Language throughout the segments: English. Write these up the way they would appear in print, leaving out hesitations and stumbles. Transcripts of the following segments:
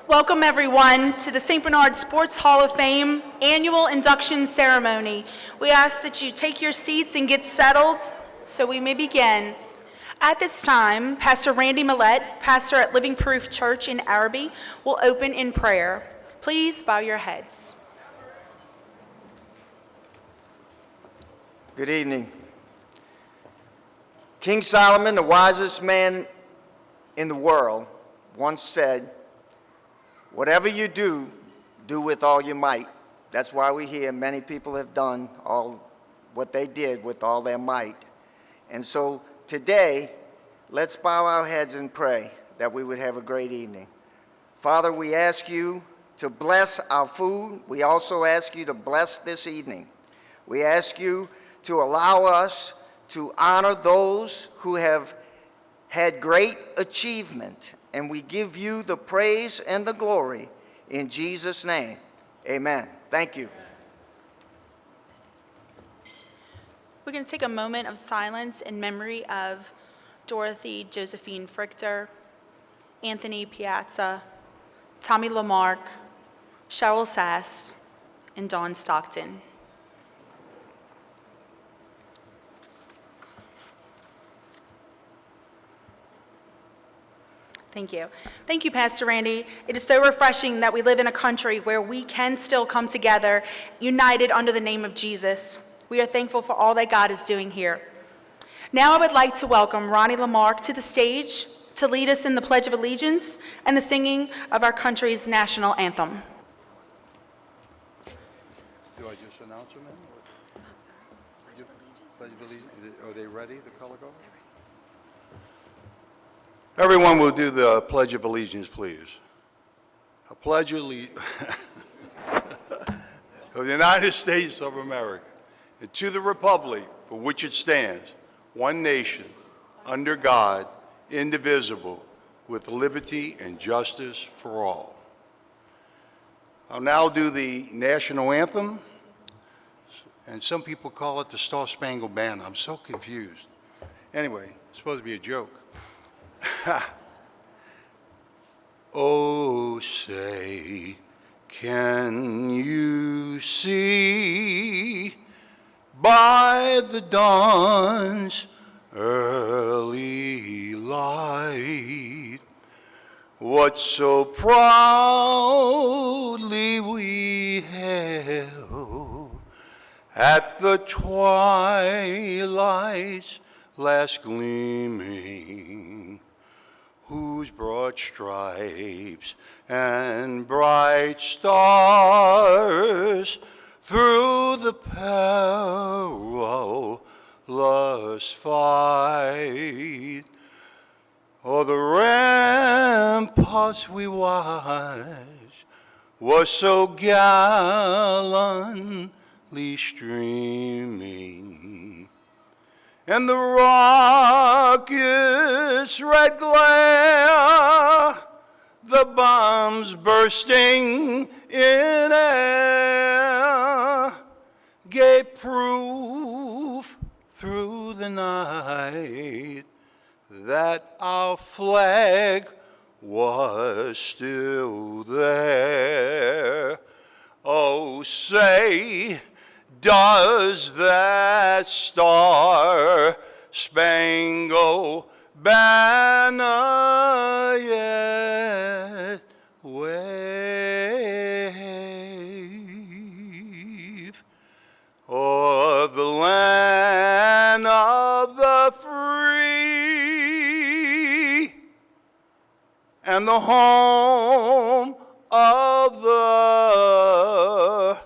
Welcome everyone to the St. Bernard Sports Hall of Fame annual induction ceremony. We ask that you take your seats and get settled so we may begin. At this time, Pastor Randy Millett, pastor at Living Proof Church in Araby, will open in prayer. Please bow your heads. Good evening. King Solomon, the wisest man in the world, once said, "Whatever you do, do with all your might." That's why we're here. Many people have done all what they did with all their might. And so today, let's bow our heads and pray that we would have a great evening. Father, we ask you to bless our food. We also ask you to bless this evening. We ask you to allow us to honor those who have had great achievement, and we give you the praise and the glory in Jesus' name. Amen. Thank you. We're going to take a moment of silence in memory of Dorothy Josephine Frichter, Anthony Piazza, Tommy Lamarck, Cheryl Sass, and Dawn Stockton. Thank you. Thank you, Pastor Randy. It is so refreshing that we live in a country where we can still come together, united under the name of Jesus. We are thankful for all that God is doing here. Now I would like to welcome Ronnie Lamarck to the stage to lead us in the Pledge of Allegiance and the singing of our country's national anthem. Do I just announce them? Pledge of Allegiance. Are they ready, the color guard? Everyone will do the Pledge of Allegiance, please. I pledge allegiance of the United States of America and to the republic for which it stands, one nation, under God, indivisible, with liberty and justice for all. I'll now do the national anthem, and some people call it the Star Spangled Banner. I'm so confused. Anyway, it's supposed to be a joke. Oh, say, can you see by the dawn's early light what so proudly we hailed at the twilight's last gleaming, whose broad stripes and bright stars through the perilous fight o'er the ramparts we watched was so gallantly streaming, and the rocket's red glare, the bombs bursting in air, gave proof through the night that our flag was still there. Oh, say, does that star-spangled banner yet wave o'er the land of the free and the home of the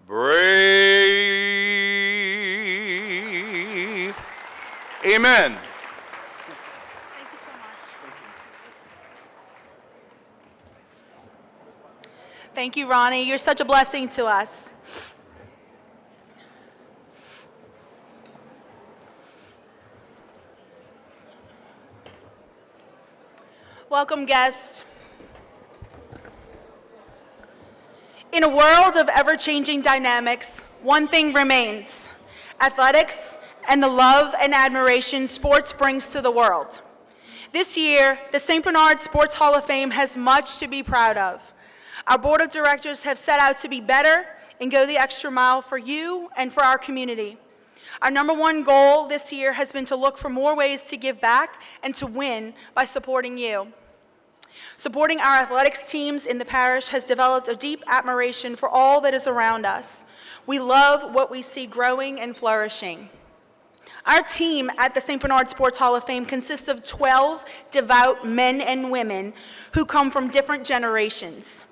brave? Amen. Thank you so much. Thank you, Ronnie. You're such a blessing to us. Welcome, guests. In a world of ever-changing dynamics, one thing remains: athletics and the love and admiration sports brings to the world. This year, the St. Bernard Sports Hall of Fame has much to be proud of. Our board of directors have set out to be better and go the extra mile for you and for our community. Our number one goal this year has been to look for more ways to give back and to win by supporting you. Supporting our athletics teams in the parish has developed a deep admiration for all that is around us. We love what we see growing and flourishing. Our team at the St. Bernard Sports Hall of Fame consists of 12 devout men and women who come from different generations.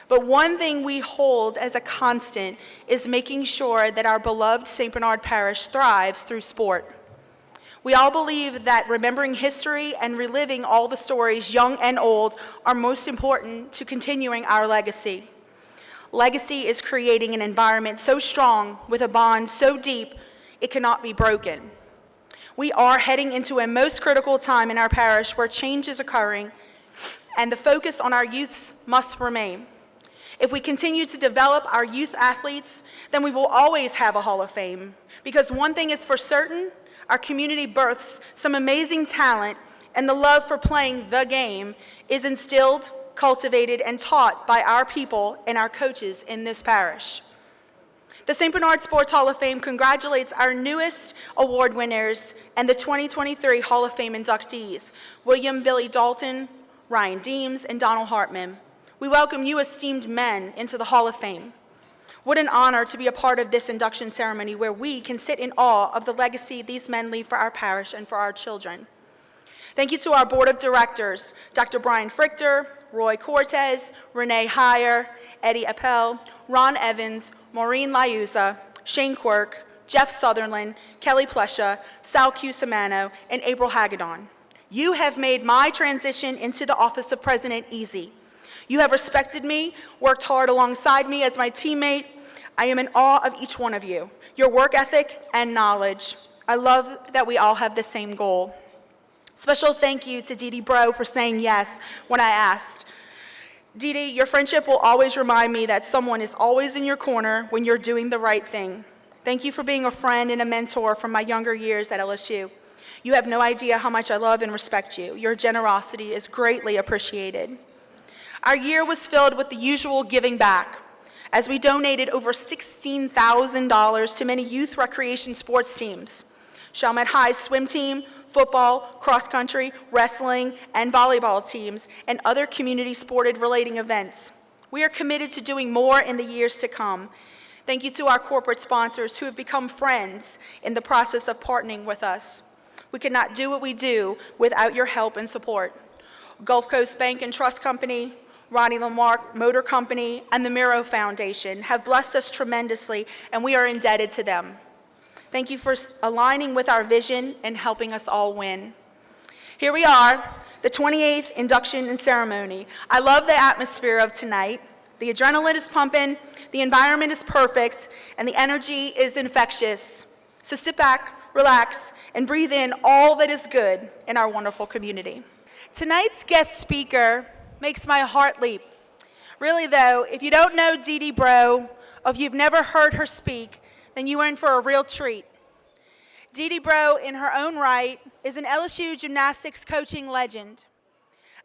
But one thing we hold as a constant is making sure that our beloved St. Bernard Parish thrives through sport. We all believe that remembering history and reliving all the stories, young and old, are most important to continuing our legacy. Legacy is creating an environment so strong with a bond so deep it cannot be broken. We are heading into a most critical time in our parish where change is occurring, and the focus on our youths must remain. If we continue to develop our youth athletes, then we will always have a Hall of Fame, because one thing is for certain, our community births some amazing talent, and the love for playing the game is instilled, cultivated, and taught by our people and our coaches in this parish. The St. Bernard Sports Hall of Fame congratulates our newest award winners and the 2023 Hall of Fame inductees, William Billy Dalton, Ryan Deems, and Donald Hartman. We welcome you esteemed men into the Hall of Fame. What an honor to be a part of this induction ceremony where we can sit in awe of the legacy these men leave for our parish and for our children. Thank you to our board of directors, Dr. Brian Frichter, Roy Cortez, Renee Heyer, Eddie Appel, Ron Evans, Maureen Liuza, Shane Quirk, Jeff Sutherland, Kelly Plesha, Sal Cusimano, and April Hagedon. You have made my transition into the office of president easy. You have respected me, worked hard alongside me as my teammate. I am in awe of each one of you, your work ethic and knowledge. I love that we all have the same goal. Special thank you to Dee Dee Bro for saying yes when I asked. Dee Dee, your friendship will always remind me that someone is always in your corner when you're doing the right thing. Thank you for being a friend and a mentor from my younger years at LSU. You have no idea how much I love and respect you. Your generosity is greatly appreciated. Our year was filled with the usual giving back, as we donated over $16,000 to many youth recreation sports teams. Chalmette High's swim team, football, cross-country, wrestling, and volleyball teams, and other community sported relating events. We are committed to doing more in the years to come. Thank you to our corporate sponsors who have become friends in the process of partnering with us. We could not do what we do without your help and support. Gulf Coast Bank and Trust Company, Ronnie Lamarck Motor Company, and the Miro Foundation have blessed us tremendously, and we are indebted to them. Thank you for aligning with our vision and helping us all win. Here we are, the 28th induction and ceremony. I love the atmosphere of tonight. The adrenaline is pumping, the environment is perfect, and the energy is infectious. So sit back, relax, and breathe in all that is good in our wonderful community. Tonight's guest speaker makes my heart leap. Really though, if you don't know Dee Dee Bro, or if you've never heard her speak, then you are in for a real treat. Dee Dee Bro, in her own right, is an LSU gymnastics coaching legend.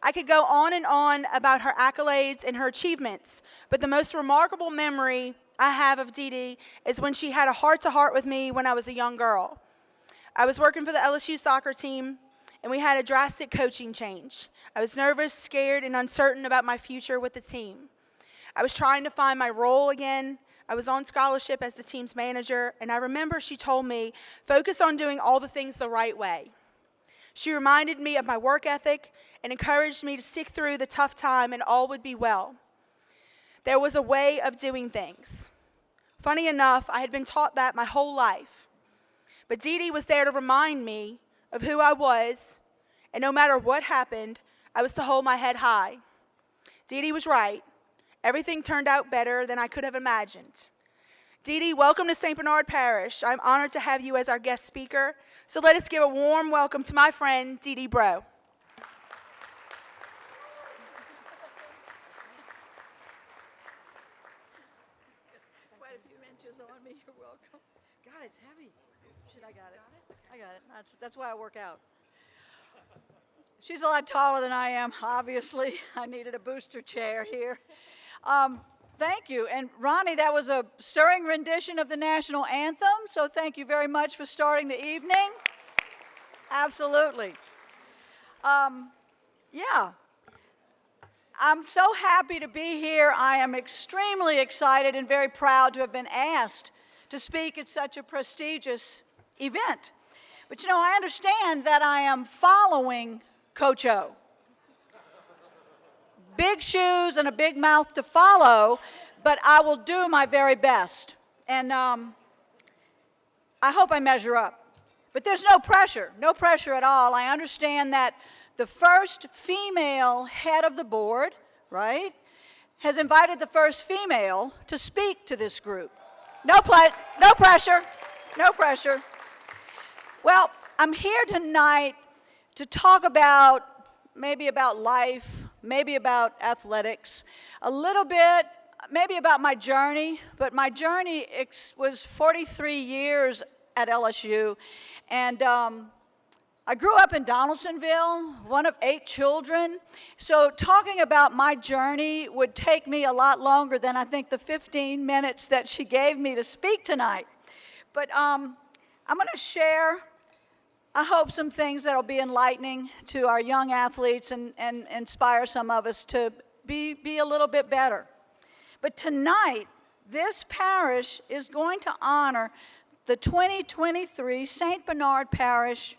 I could go on and on about her accolades and her achievements, but the most remarkable memory I have of Dee Dee is when she had a heart-to-heart with me when I was a young girl. I was working for the LSU soccer team, and we had a drastic coaching change. I was nervous, scared, and uncertain about my future with the team. I was trying to find my role again. I was on scholarship as the team's manager, and I remember she told me, focus on doing all the things the right way. She reminded me of my work ethic and encouraged me to stick through the tough time and all would be well. There was a way of doing things. Funny enough, I had been taught that my whole life. But Dee Dee was there to remind me of who I was, and no matter what happened, I was to hold my head high. Dee Dee was right. Everything turned out better than I could have imagined. Dee Dee, welcome to St. Bernard Parish. I'm honored to have you as our guest speaker. So let us give a warm welcome to my friend, Dee Dee Bro. Quite a few inches on me. You're welcome. God, it's heavy. Shit, I got it. I got it. That's why I work out. She's a lot taller than I am, obviously. I needed a booster chair here. Thank you. And Ronnie, that was a stirring rendition of the national anthem, so thank you very much for starting the evening. Absolutely. Yeah. I'm so happy to be here. I am extremely excited and very proud to have been asked to speak at such a prestigious event. But you know, I understand that I am following Coach O. Big shoes and a big mouth to follow, but I will do my very best. And I hope I measure up. But there's no pressure at all. I understand that the first female head of the board, right, has invited the first female to speak to this group. No pressure. Well, I'm here tonight to talk about maybe about life, maybe about athletics, a little bit, maybe about my journey, but my journey was 43 years at LSU, and I grew up in Donaldsonville, one of 8 children, so talking about my journey would take me a lot longer than I think the 15 minutes that she gave me to speak tonight. But I'm going to share, I hope, some things that will be enlightening to our young athletes and inspire some of us to be a little bit better. But tonight, this parish is going to honor the 2023 St. Bernard Parish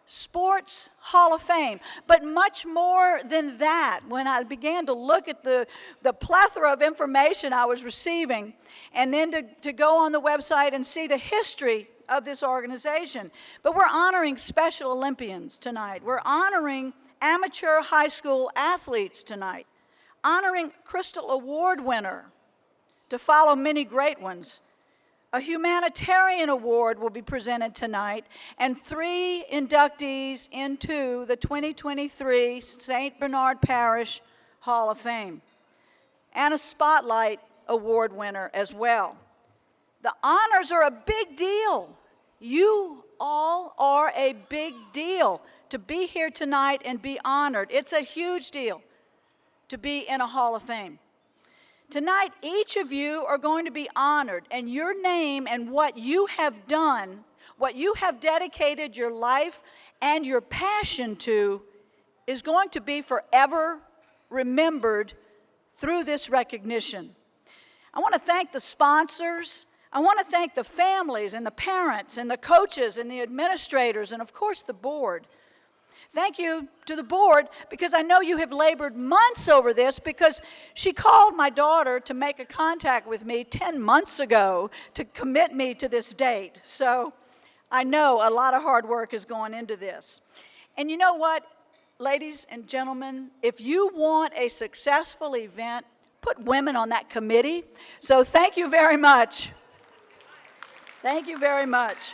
Sports Hall of Fame. But much more than that, when I began to look at the plethora of information I was receiving, and then to go on the website and see the history of this organization. But we're honoring Special Olympians tonight. We're honoring amateur high school athletes tonight. Honoring Crystal Award winner, to follow many great ones. A humanitarian award will be presented tonight, and 3 inductees into the 2023 St. Bernard Parish Hall of Fame, and a Spotlight Award winner as well. The honors are a big deal. You all are a big deal to be here tonight and be honored. It's a huge deal to be in a Hall of Fame. Tonight, each of you are going to be honored, and your name and what you have done, what you have dedicated your life and your passion to, is going to be forever remembered through this recognition. I want to thank the sponsors. I want to thank the families and the parents and the coaches and the administrators and, of course, the board. Thank you to the board, because I know you have labored months over this, because she called my daughter to make a contact with me 10 months ago to commit me to this date. So I know a lot of hard work is going into this. And you know what, ladies and gentlemen, if you want a successful event, put women on that committee. So thank you very much. Thank you very much.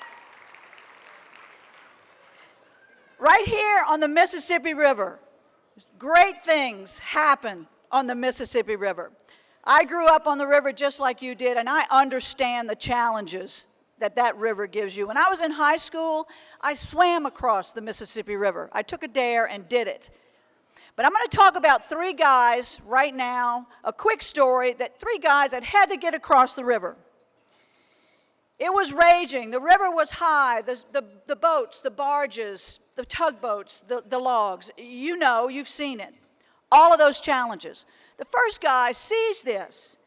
Right here on the Mississippi River, great things happen on the Mississippi River. I grew up on the river just like you did, and I understand the challenges that river gives you. When I was in high school, I swam across the Mississippi River. I took a dare and did it. But I'm going to talk about 3 guys right now, a quick story, that 3 guys that had to get across the river. It was raging. The river was high. The boats, the barges, the tugboats, the logs. You know, you've seen it. All of those challenges. The first guy sees this.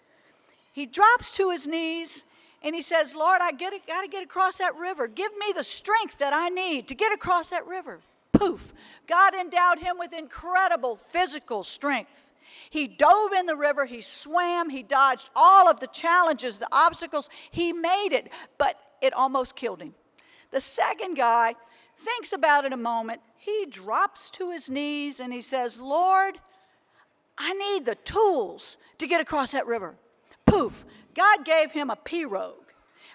He drops to his knees and he says, Lord, I got to get across that river. Give me the strength that I need to get across that river. Poof. God endowed him with incredible physical strength. He dove in the river, he swam, he dodged all of the challenges, the obstacles. He made it, but it almost killed him. The second guy thinks about it a moment. He drops to his knees and he says, Lord, I need the tools to get across that river. Poof. God gave him a pirogue.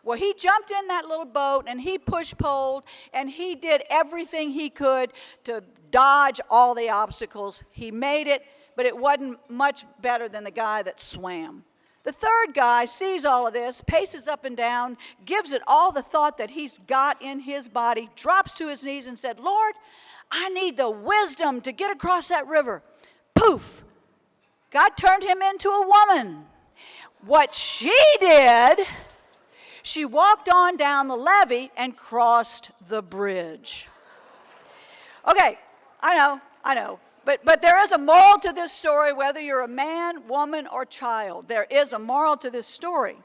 Well, he jumped in that little boat and he push-pulled and he did everything he could to dodge all the obstacles. He made it, but it wasn't much better than the guy that swam. The third guy sees all of this, paces up and down, gives it all the thought that he's got in his body, drops to his knees and said, Lord, I need the wisdom to get across that river. Poof! God turned him into a woman. What she did, she walked on down the levee and crossed the bridge. Okay, I know. But there is a moral to this story, whether you're a man, woman, or child. There is a moral to this story.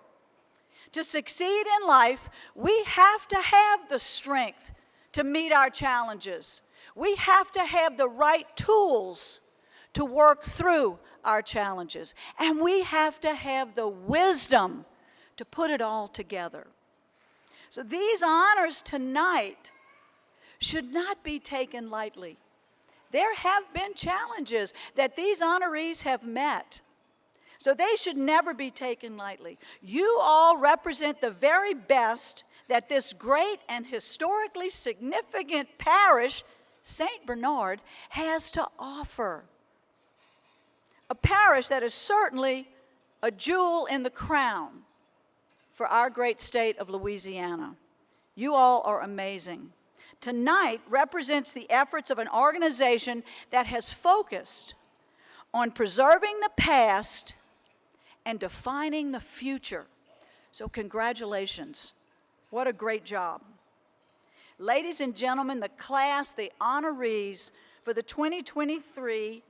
To succeed in life, we have to have the strength to meet our challenges. We have to have the right tools to work through our challenges. And we have to have the wisdom to put it all together. So these honors tonight should not be taken lightly. There have been challenges that these honorees have met. So they should never be taken lightly. You all represent the very best that this great and historically significant parish, St. Bernard, has to offer. A parish that is certainly a jewel in the crown for our great state of Louisiana. You all are amazing. Tonight represents the efforts of an organization that has focused on preserving the past and defining the future. So congratulations. What a great job. Ladies and gentlemen, the class, the honorees for the 2023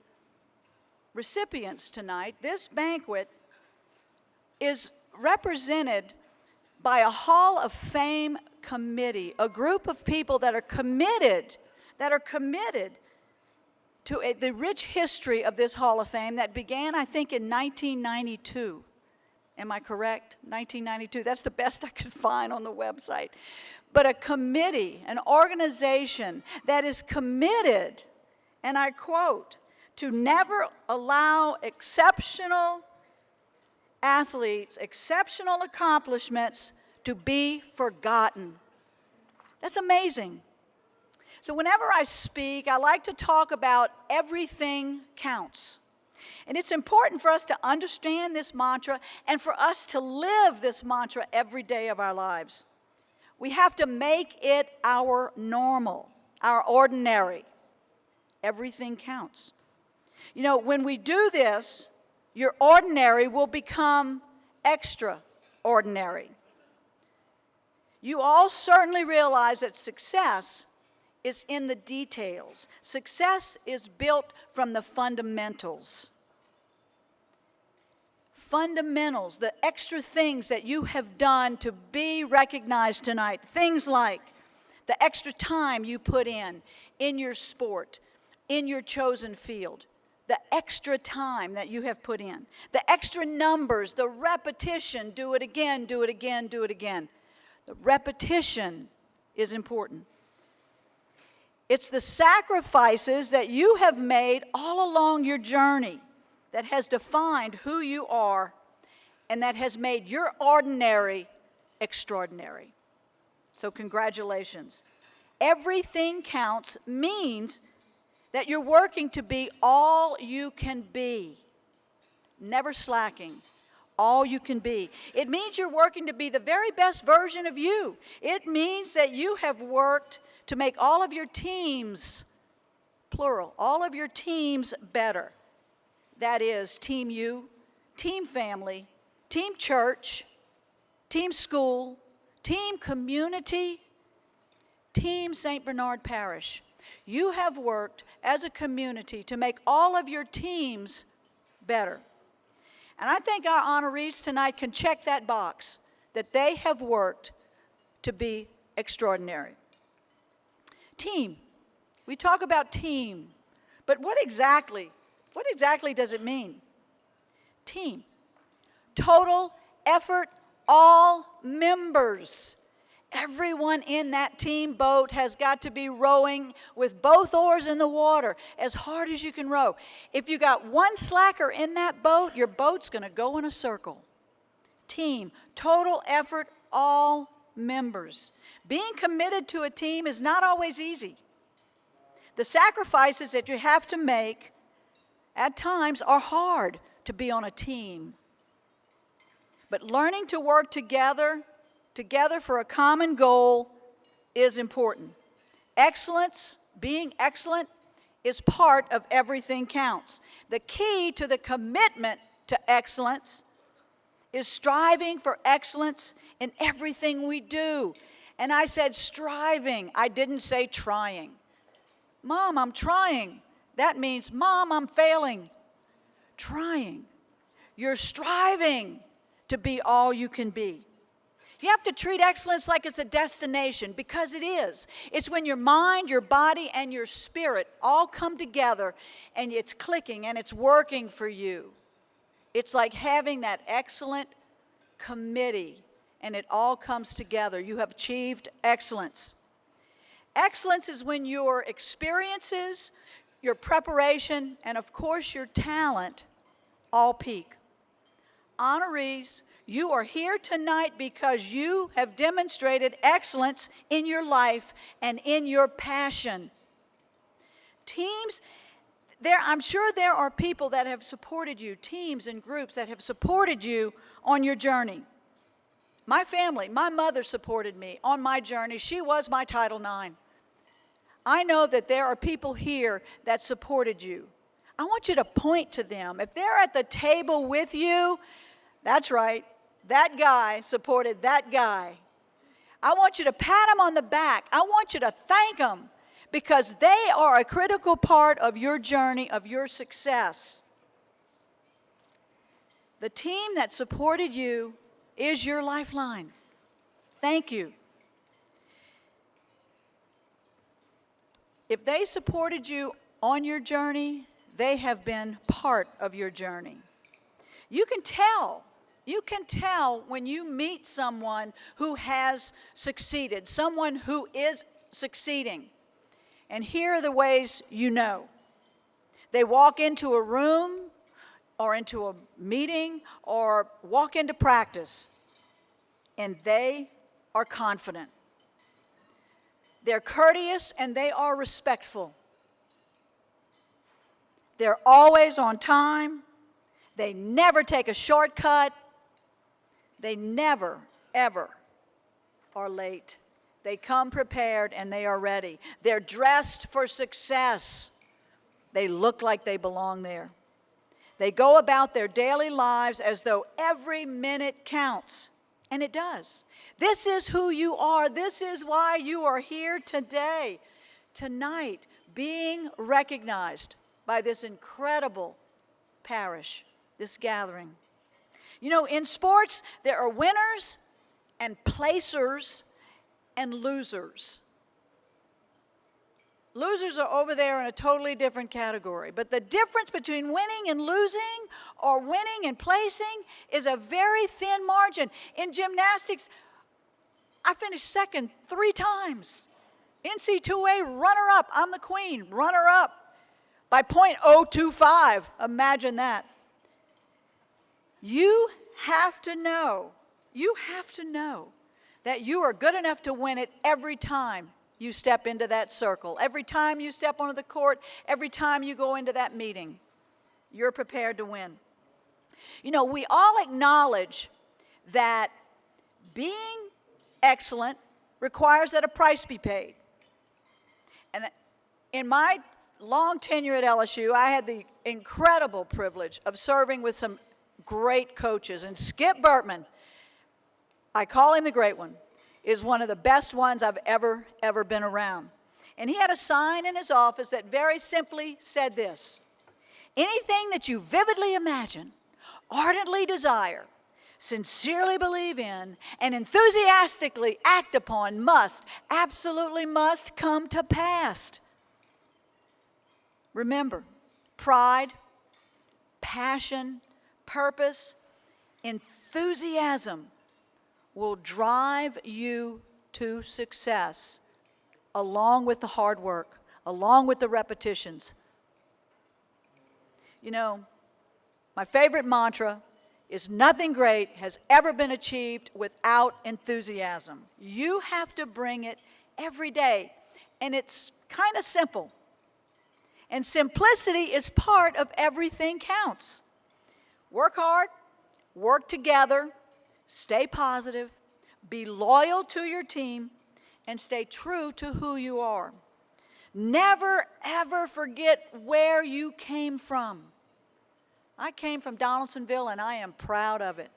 recipients tonight, this banquet is represented by a Hall of Fame committee, a group of people that are committed to the rich history of this Hall of Fame that began, I think, in 1992. Am I correct? 1992. That's the best I could find on the website. But a committee, an organization that is committed, and I quote, to never allow exceptional athletes, exceptional accomplishments to be forgotten. That's amazing. So whenever I speak, I like to talk about everything counts. And it's important for us to understand this mantra and for us to live this mantra every day of our lives. We have to make it our normal, our ordinary. Everything counts. You know, when we do this, your ordinary will become extraordinary. You all certainly realize that success is in the details. Success is built from the fundamentals. Fundamentals, the extra things that you have done to be recognized tonight. Things like the extra time you put in your sport, in your chosen field. The extra time that you have put in. The extra numbers, the repetition, do it again, do it again, do it again. The repetition is important. It's the sacrifices that you have made all along your journey that has defined who you are and that has made your ordinary extraordinary. So congratulations. Everything counts means that you're working to be all you can be, never slacking, all you can be. It means you're working to be the very best version of you. It means that you have worked to make all of your teams, plural, all of your teams better. That is Team You, Team Family, Team Church, Team School, Team Community, Team St. Bernard Parish. You have worked as a community to make all of your teams better. And I think our honorees tonight can check that box, that they have worked to be extraordinary. Team. We talk about team, but what exactly does it mean? Team. Total effort, all members. Everyone in that team boat has got to be rowing with both oars in the water as hard as you can row. If you got one slacker in that boat, your boat's going to go in a circle. Team, total effort, all members. Being committed to a team is not always easy. The sacrifices that you have to make at times are hard to be on a team. But learning to work together for a common goal is important. Excellence, being excellent, is part of everything counts. The key to the commitment to excellence is striving for excellence in everything we do. And I said striving. I didn't say trying. Mom, I'm trying. That means, Mom, I'm failing. Trying. You're striving to be all you can be. You have to treat excellence like it's a destination, because it is. It's when your mind, your body, and your spirit all come together and it's clicking and it's working for you. It's like having that excellent committee and it all comes together. You have achieved excellence. Excellence is when your experiences, your preparation, and of course your talent all peak. Honorees, you are here tonight because you have demonstrated excellence in your life and in your passion. Teams, I'm sure there are people that have supported you, teams and groups that have supported you on your journey. My family, my mother supported me on my journey. She was my Title IX. I know that there are people here that supported you. I want you to point to them. If they're at the table with you, that's right, that guy supported that guy. I want you to pat them on the back. I want you to thank them because they are a critical part of your journey, of your success. The team that supported you is your lifeline. Thank you. If they supported you on your journey, they have been part of your journey. You can tell when you meet someone who has succeeded, someone who is succeeding. And here are the ways you know. They walk into a room or into a meeting or walk into practice, and they are confident. They're courteous and they are respectful. They're always on time. They never take a shortcut. They never, ever are late. They come prepared and they are ready. They're dressed for success. They look like they belong there. They go about their daily lives as though every minute counts. And it does. This is who you are. This is why you are here today, tonight, being recognized by this incredible parish, this gathering. You know, in sports, there are winners and placers and losers. Losers are over there in a totally different category. But the difference between winning and losing or winning and placing is a very thin margin. In gymnastics, I finished second 3 times. NC2A runner-up. I'm the queen, runner-up by .025. Imagine that. You have to know that you are good enough to win it every time you step into that circle. Every time you step onto the court, every time you go into that meeting, you're prepared to win. You know, we all acknowledge that being excellent requires that a price be paid. And in my long tenure at LSU, I had the incredible privilege of serving with some great coaches. And Skip Burtman, I call him the great one, is one of the best ones I've ever been around. And he had a sign in his office that very simply said this: anything that you vividly imagine, ardently desire, sincerely believe in, and enthusiastically act upon must, absolutely must come to pass. Remember, pride, passion, purpose, enthusiasm will drive you to success, along with the hard work, along with the repetitions. You know, my favorite mantra is nothing great has ever been achieved without enthusiasm. You have to bring it every day, and it's kind of simple. And simplicity is part of everything counts. Work hard, work together, stay positive, be loyal to your team, and stay true to who you are. Never, ever forget where you came from. I came from Donaldsonville, and I am proud of it.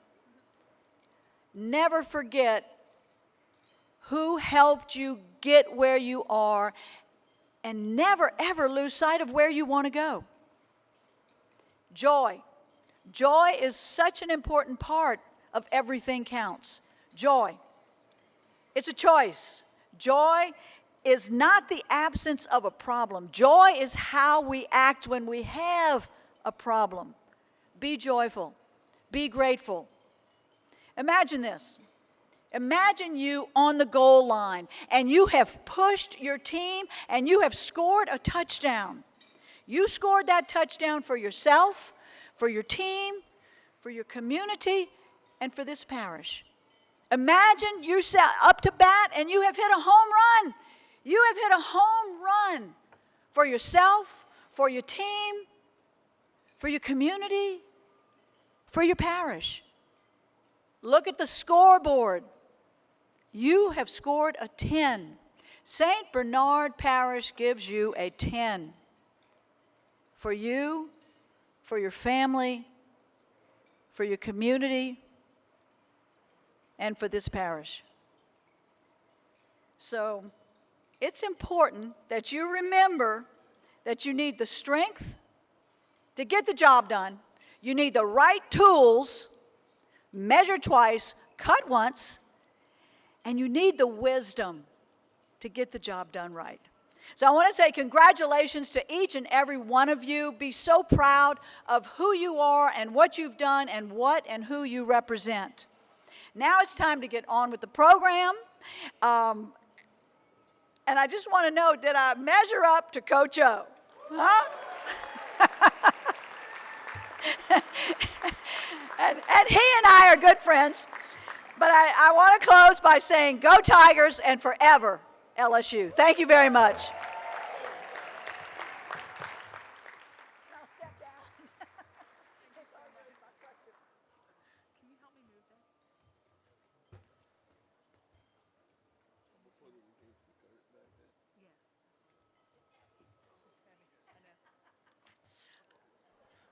Never forget who helped you get where you are, and never, ever lose sight of where you want to go. Joy. Joy is such an important part of Everything Counts. Joy. It's a choice. Joy is not the absence of a problem. Joy is how we act when we have a problem. Be joyful. Be grateful. Imagine this. Imagine you on the goal line, and you have pushed your team, and you have scored a touchdown. You scored that touchdown for yourself, for your team, for your community, and for this parish. Imagine you're up to bat, and you have hit a home run. You have hit a home run for yourself, for your team, for your community, for your parish. Look at the scoreboard. You have scored a 10. St. Bernard Parish gives you a 10. For you, for your family, for your community, and for this parish. So, it's important that you remember that you need the strength to get the job done. You need the right tools, measure twice, cut once, and you need the wisdom to get the job done right. So I want to say congratulations to each and every one of you. Be so proud of who you are and what you've done and what and who you represent. Now it's time to get on with the program. And I just want to know, did I measure up to Coach O? Huh? and he and I are good friends. But I want to close by saying, go Tigers and forever LSU. Thank you very much.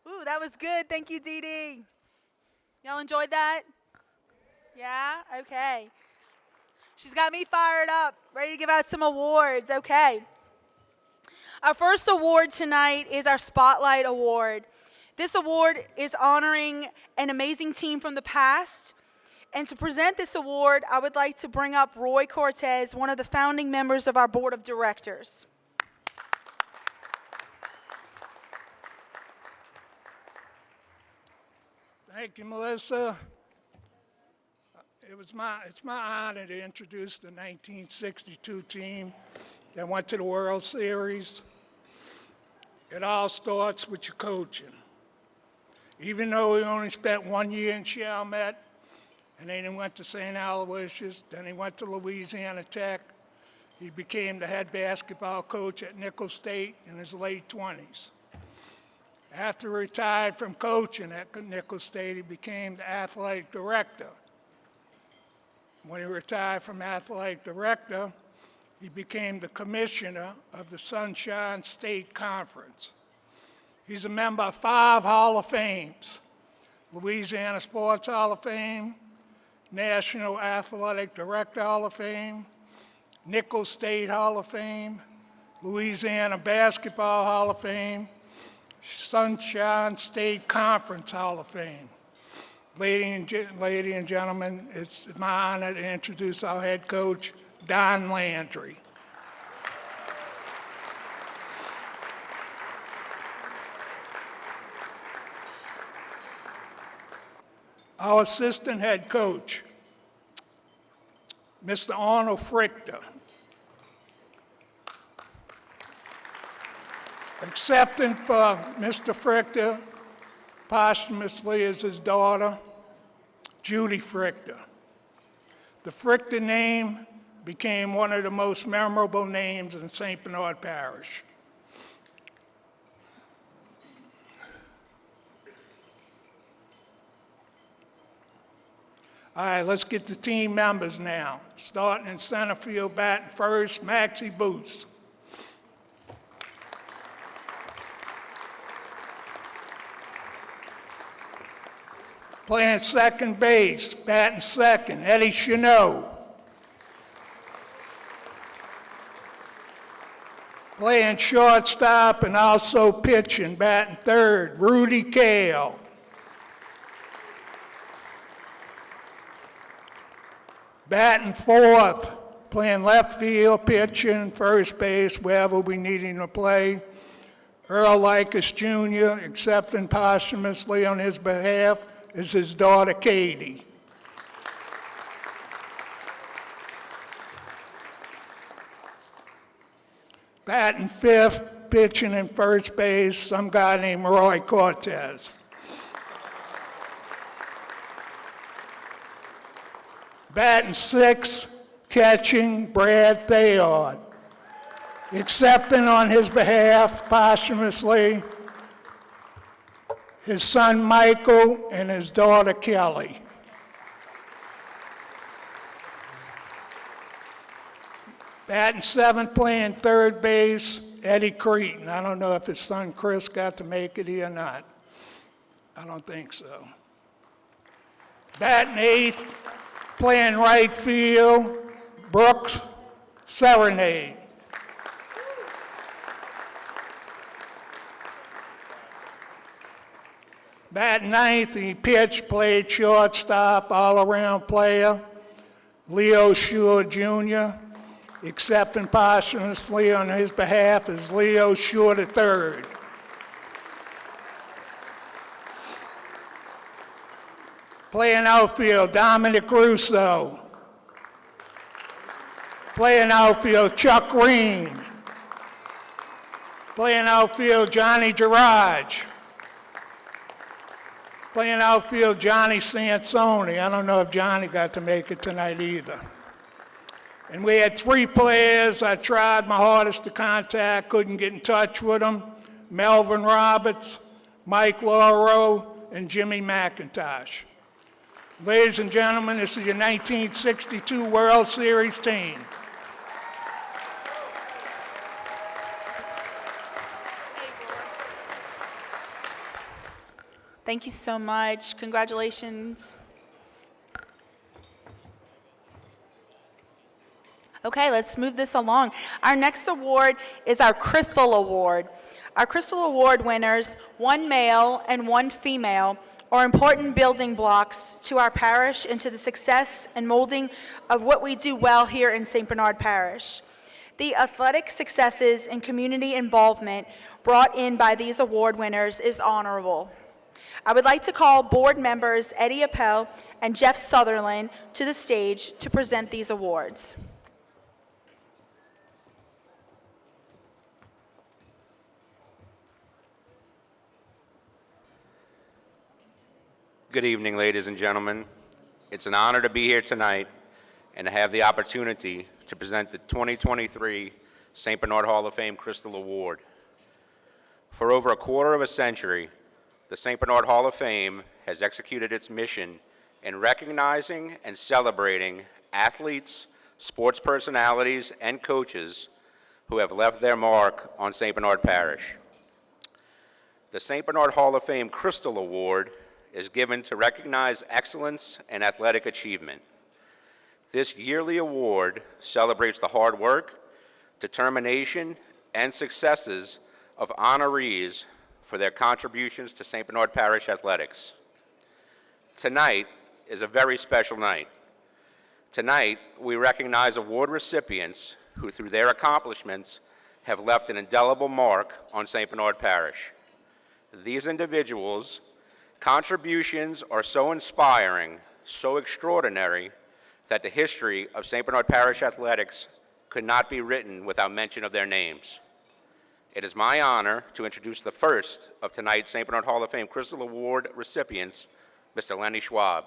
Ooh, that was good. Thank you, Dee Dee. Y'all enjoyed that? Yeah? Okay. She's got me fired up, ready to give out some awards. Okay. Our first award tonight is our Spotlight Award. This award is honoring an amazing team from the past. And to present this award, I would like to bring up Roy Cortez, one of the founding members of our board of directors. Thank you, Melissa. It's my honor to introduce the 1962 team that went to the World Series. It all starts with your coaching. Even though he only spent 1 year in Chalmette, and then he went to St. Aloysius, then he went to Louisiana Tech, he became the head basketball coach at Nicholls State in his late 20s. After he retired from coaching at Nicholls State, he became the athletic director. When he retired from athletic director, he became the commissioner of the Sunshine State Conference. He's a member of 5 Hall of Fames: Louisiana Sports Hall of Fame, National Athletic Director Hall of Fame, Nicholls State Hall of Fame, Louisiana Basketball Hall of Fame, Sunshine State Conference Hall of Fame. Ladies and gentlemen, it's my honor to introduce our head coach, Don Landry. Our assistant head coach, Mr. Arnold Frichter. Accepting for Mr. Frichter posthumously is his daughter, Judy Frichter. The Frichter name became one of the most memorable names in St. Bernard Parish. All right, let's get the team members now. Starting in center field, batting first, Maxie Booth. Playing second base, batting second, Eddie Chanot. Playing shortstop and also pitching, batting third, Rudy Kale. Batting fourth, playing left field, pitching, first base, wherever we need him to play, Earl Likas Jr., accepting posthumously on his behalf, is his daughter, Katie. Batting fifth, pitching in first base, some guy named Roy Cortez. Batting sixth, catching, Brad Thayard. Accepting on his behalf posthumously his son Michael and his daughter Kelly. Batting seventh, playing third base, Eddie Cretin. I don't know if his son Chris got to make it here or not. I don't think so. Batting eighth, playing right field, Brooks Serenade. Batting ninth, he pitched, played shortstop, all-around player, Leo Shore Jr., accepting posthumously on his behalf is Leo Shore III. Playing outfield, Dominic Russo. Playing outfield, Chuck Green. Playing outfield, Johnny Garage. Playing outfield, Johnny Sansoni. I don't know if Johnny got to make it tonight either. And we had three players I tried my hardest to contact, couldn't get in touch with them. Melvin Roberts, Mike Lauro, and Jimmy McIntosh. Ladies and gentlemen, this is your 1962 World Series team. Thank you so much. Congratulations. Okay, let's move this along. Our next award is our Crystal Award. Our Crystal Award winners, one male and one female, are important building blocks to our parish and to the success and molding of what we do well here in St. Bernard Parish. The athletic successes and community involvement brought in by these award winners is honorable. I would like to call board members Eddie Appel and Jeff Sutherland to the stage to present these awards. Good evening, ladies and gentlemen. It's an honor to be here tonight and to have the opportunity to present the 2023 St. Bernard Hall of Fame Crystal Award. For over a quarter of a century, the St. Bernard Hall of Fame has executed its mission in recognizing and celebrating athletes, sports personalities, and coaches who have left their mark on St. Bernard Parish. The St. Bernard Hall of Fame Crystal Award is given to recognize excellence and athletic achievement. This yearly award celebrates the hard work, determination, and successes of honorees for their contributions to St. Bernard Parish athletics. Tonight is a very special night. Tonight, we recognize award recipients who, through their accomplishments, have left an indelible mark on St. Bernard Parish. These individuals' contributions are so inspiring, so extraordinary, that the history of St. Bernard Parish athletics could not be written without mention of their names. It is my honor to introduce the first of tonight's St. Bernard Hall of Fame Crystal Award recipients, Mr. Lenny Schwab.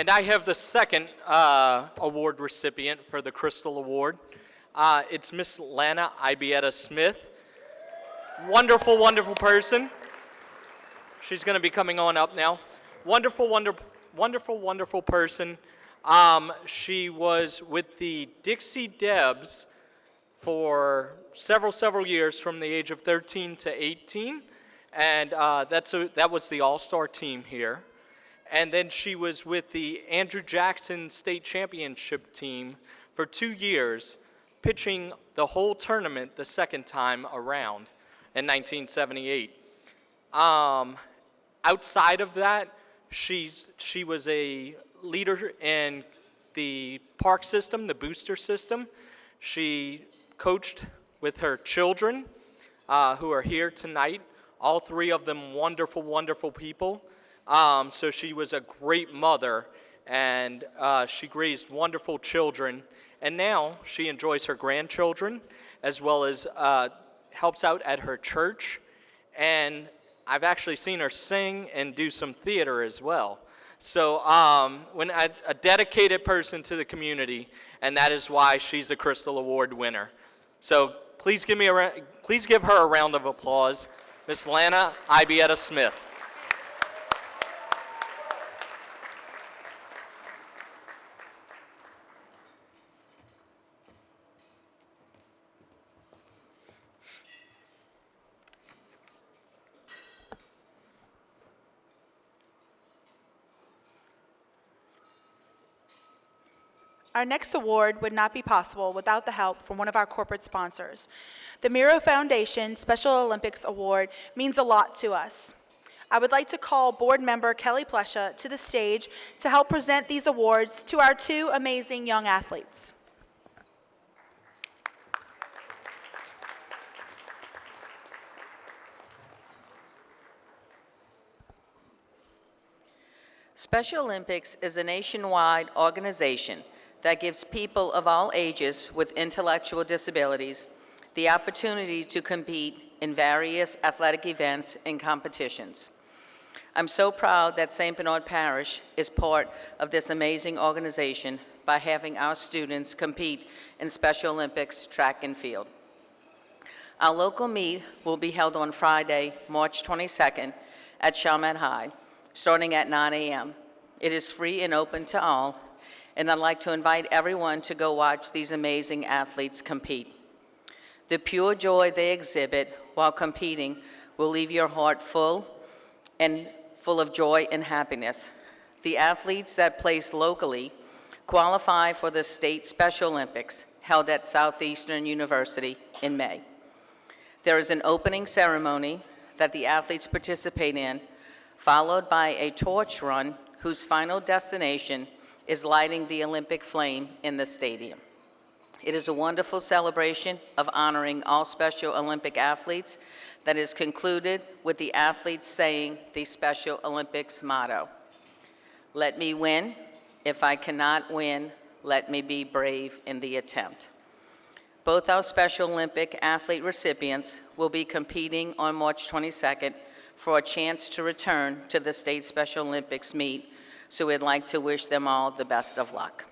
And I have the second award recipient for the Crystal Award. It's Miss Lana Ibieta Smith. Wonderful, wonderful person. She's going to be coming on up now. Wonderful, wonderful person. She was with the Dixie Debs for several years from the age of 13 to 18. And that was the all-star team here. And then she was with the Andrew Jackson State Championship team for 2 years, pitching the whole tournament the second time around in 1978. Outside of that, she was a leader in the park system, the booster system. She coached with her children who are here tonight, all three of them wonderful, wonderful people. So she was a great mother, and she raised wonderful children. And now she enjoys her grandchildren, as well as helps out at her church. And I've actually seen her sing and do some theater as well. So when a dedicated person to the community, and that is why she's a Crystal Award winner. So please give her a round of applause, Miss Lana Ibieta Smith. Our next award would not be possible without the help from one of our corporate sponsors. The Miro Foundation Special Olympics Award means a lot to us. I would like to call board member Kelly Plesha to the stage to help present these awards to our two amazing young athletes. Special Olympics is a nationwide organization that gives people of all ages with intellectual disabilities the opportunity to compete in various athletic events and competitions. I'm so proud that St. Bernard Parish is part of this amazing organization by having our students compete in Special Olympics track and field. Our local meet will be held on Friday, March 22nd at Chalmette High, starting at 9 a.m. It is free and open to all, and I'd like to invite everyone to go watch these amazing athletes compete. The pure joy they exhibit while competing will leave your heart full of joy and happiness. The athletes that place locally qualify for the State Special Olympics held at Southeastern University in May. There is an opening ceremony that the athletes participate in, followed by a torch run whose final destination is lighting the Olympic flame in the stadium. It is a wonderful celebration of honoring all Special Olympic athletes that is concluded with the athletes saying the Special Olympics motto, "Let me win. If I cannot win, let me be brave in the attempt." Both our Special Olympic athlete recipients will be competing on March 22nd for a chance to return to the State Special Olympics meet, so we'd like to wish them all the best of luck.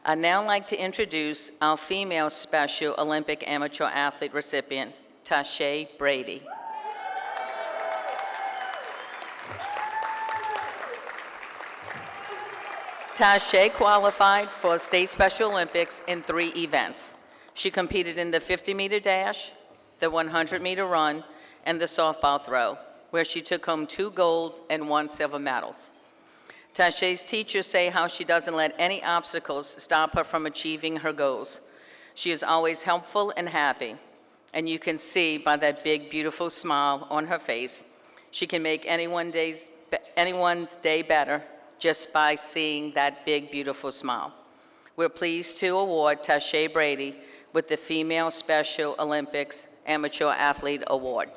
I'd now like to introduce our female Special Olympic amateur athlete recipient, Tasha Brady. Tasha qualified for State Special Olympics in 3 events. She competed in the 50-meter dash, the 100-meter run, and the softball throw, where she took home 2 gold and 1 silver medals. Tasha's teachers say how she doesn't let any obstacles stop her from achieving her goals. She is always helpful and happy, and you can see by that big, beautiful smile on her face, she can make anyone's day better just by seeing that big, beautiful smile. We're pleased to award Tasha Brady with the Female Special Olympics Amateur Athlete Award.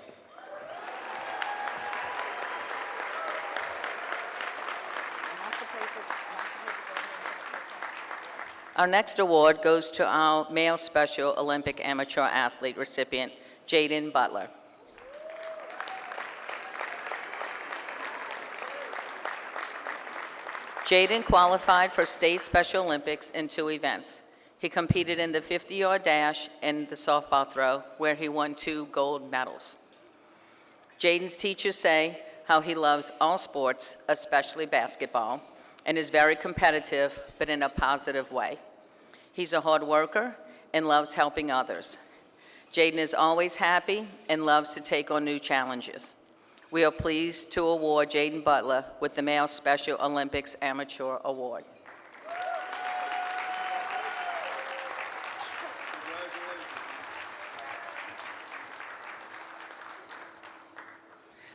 Our next award goes to our male Special Olympic Amateur Athlete recipient, Jaden Butler. Jaden qualified for state Special Olympics in 2 events. He competed in the 50-yard dash and the softball throw, where he won 2 gold medals. Jaden's teachers say how he loves all sports, especially basketball, and is very competitive, but in a positive way. He's a hard worker and loves helping others. Jaden is always happy and loves to take on new challenges. We are pleased to award Jaden Butler with the Male Special Olympics Amateur Award.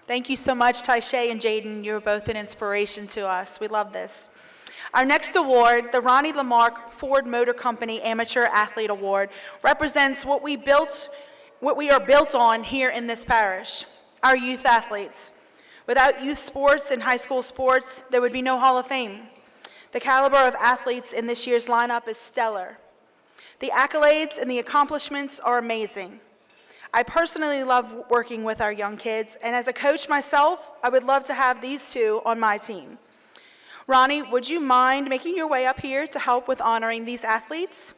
Thank you so much, Taisha and Jaden. You're both an inspiration to us. We love this. Our next award, the Ronnie Lamarck Ford Motor Company Amateur Athlete Award, represents what we are built on here in this parish, our youth athletes. Without youth sports and high school sports, there would be no Hall of Fame. The caliber of athletes in this year's lineup is stellar. The accolades and the accomplishments are amazing. I personally love working with our young kids, and as a coach myself, I would love to have these 2 on my team. Ronnie, would you mind making your way up here to help with honoring these athletes?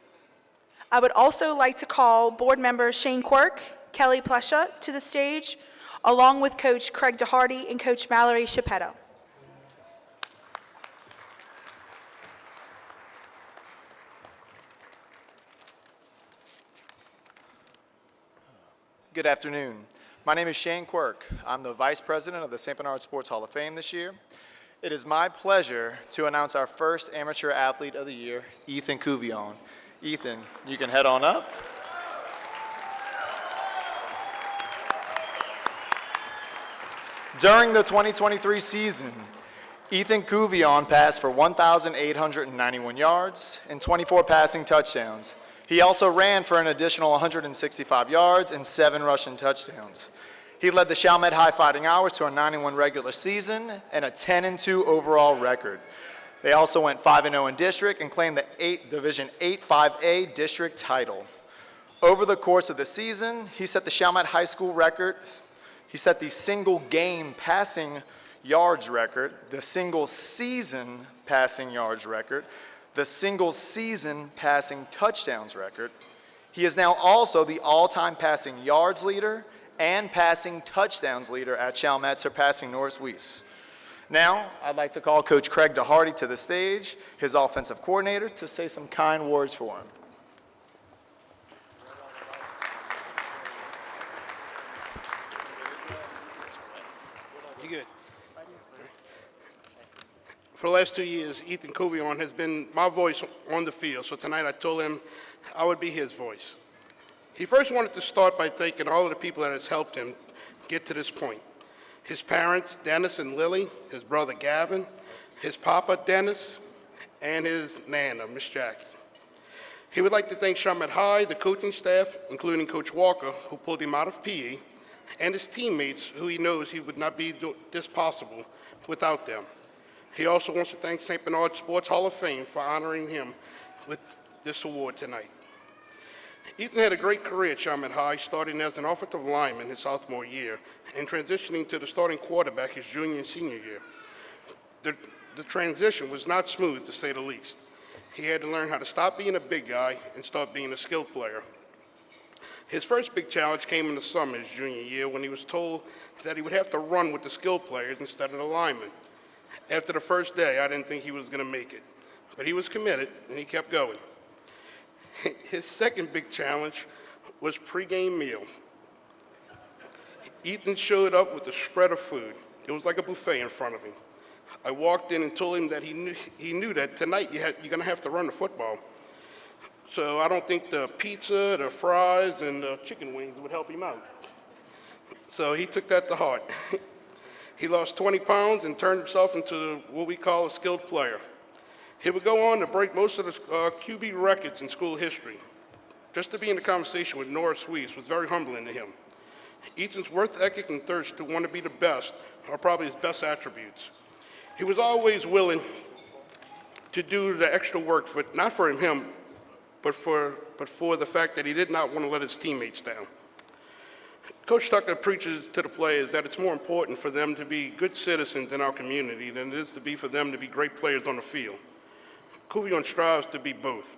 I would also like to call board members Shane Quirk, Kelly Plesha to the stage, along with Coach Craig DeHardy and Coach Mallory Chiappetto. Good afternoon. My name is Shane Quirk. I'm the Vice President of the St. Bernard Sports Hall of Fame this year. It is my pleasure to announce our first Amateur Athlete of the Year, Ethan Couvillon. Ethan, you can head on up. During the 2023 season, Ethan Couvillon passed for 1,891 yards and 24 passing touchdowns. He also ran for an additional 165 yards and 7 rushing touchdowns. He led the Chalmette High Fighting Owls to a 9-1 regular season and a 10-2 overall record. They also went 5-0 in district and claimed the Division 8 5A district title. Over the course of the season, he set the Chalmette High School record. He set the single game passing yards record, the single season passing yards record, the single season passing touchdowns record. He is now also the all-time passing yards leader and passing touchdowns leader at Chalmette, surpassing Norris Weiss. Now, I'd like to call Coach Craig DeHardy to the stage, his offensive coordinator, to say some kind words for him. You good? For the last 2 years, Ethan Couvillon has been my voice on the field, so tonight I told him I would be his voice. He first wanted to start by thanking all of the people that has helped him get to this point. His parents, Dennis and Lily, his brother Gavin, his papa, Dennis, and his nana, Miss Jackie. He would like to thank Chalmette High, the coaching staff, including Coach Walker, who pulled him out of PE, and his teammates, who he knows he would not be this possible without them. He also wants to thank St. Bernard Sports Hall of Fame for honoring him with this award tonight. Ethan had a great career at Chalmette High, starting as an offensive lineman his sophomore year and transitioning to the starting quarterback his junior and senior year. The transition was not smooth, to say the least. He had to learn how to stop being a big guy and start being a skilled player. His first big challenge came in the summer his junior year when he was told that he would have to run with the skilled players instead of the linemen. After the first day, I didn't think he was going to make it, but he was committed and he kept going. His second big challenge was pregame meal. Ethan showed up with a spread of food. It was like a buffet in front of him. I walked in and told him that he knew that tonight you're going to have to run the football. So I don't think the pizza, the fries, and the chicken wings would help him out. So he took that to heart. He lost 20 pounds and turned himself into what we call a skilled player. He would go on to break most of the QB records in school history. Just to be in the conversation with Norris Weiss was very humbling to him. Ethan's work ethic and thirst to want to be the best are probably his best attributes. He was always willing to do the extra work, not for him, but for the fact that he did not want to let his teammates down. Coach Tucker preaches to the players that it's more important for them to be good citizens in our community than it is to be for them to be great players on the field. Cuvion strives to be both.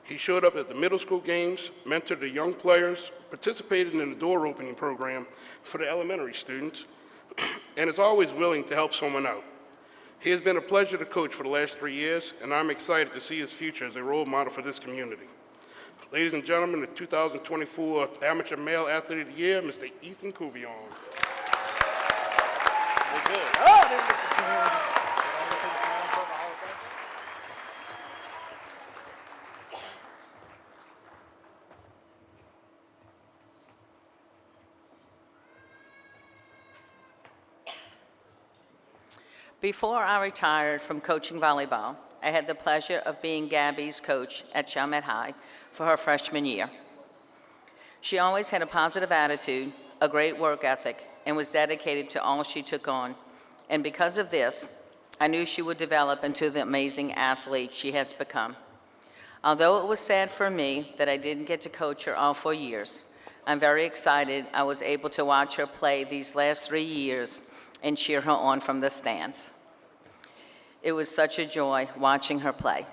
He showed up at the middle school games, mentored the young players, participated in the door opening program for the elementary students, and is always willing to help someone out. He has been a pleasure to coach for the last 3 years, and I'm excited to see his future as a role model for this community. Ladies and gentlemen, the 2024 Amateur Male Athlete of the Year, Mr. Ethan Cuvion. Before I retired from coaching volleyball, I had the pleasure of being Gabby's coach at Chalmette High for her freshman year. She always had a positive attitude, a great work ethic, and was dedicated to all she took on. And because of this, I knew she would develop into the amazing athlete she has become. Although it was sad for me that I didn't get to coach her all 4 years, I'm very excited I was able to watch her play these last 3 years and cheer her on from the stands. It was such a joy watching her play.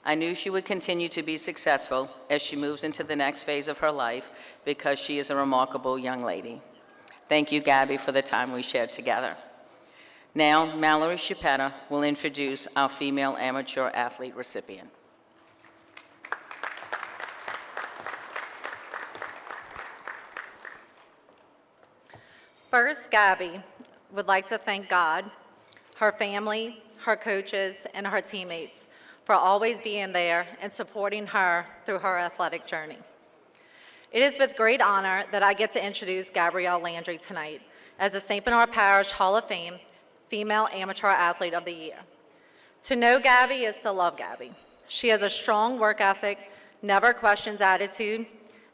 I knew she would continue to be successful as she moves into the next phase of her life because she is a remarkable young lady. Thank you, Gabby, for the time we shared together. Now, Mallory Chiappetta will introduce our female amateur athlete recipient. First, Gabby would like to thank God, her family, her coaches, and her teammates for always being there and supporting her through her athletic journey. It is with great honor that I get to introduce Gabrielle Landry tonight as the St. Bernard Parish Hall of Fame Female Amateur Athlete of the Year. To know Gabby is to love Gabby. She has a strong work ethic, never questions attitude,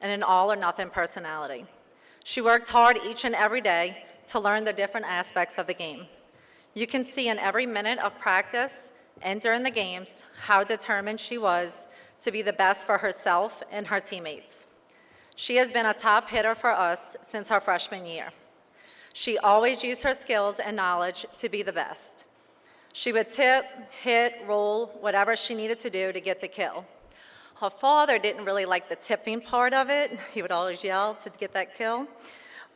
and an all-or-nothing personality. She worked hard each and every day to learn the different aspects of the game. You can see in every minute of practice and during the games how determined she was to be the best for herself and her teammates. She has been a top hitter for us since her freshman year. She always used her skills and knowledge to be the best. She would tip, hit, roll, whatever she needed to do to get the kill. Her father didn't really like the tipping part of it. He would always yell to get that kill.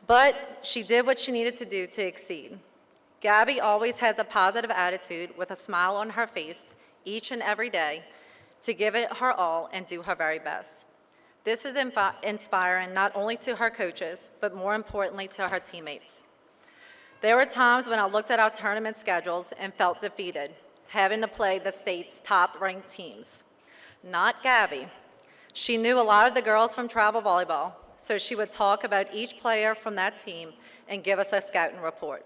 But she did what she needed to do to exceed. Gabby always has a positive attitude with a smile on her face each and every day to give it her all and do her very best. This is inspiring not only to her coaches, but more importantly to her teammates. There were times when I looked at our tournament schedules and felt defeated, having to play the state's top-ranked teams. Not Gabby. She knew a lot of the girls from travel volleyball, so she would talk about each player from that team and give us a scouting report.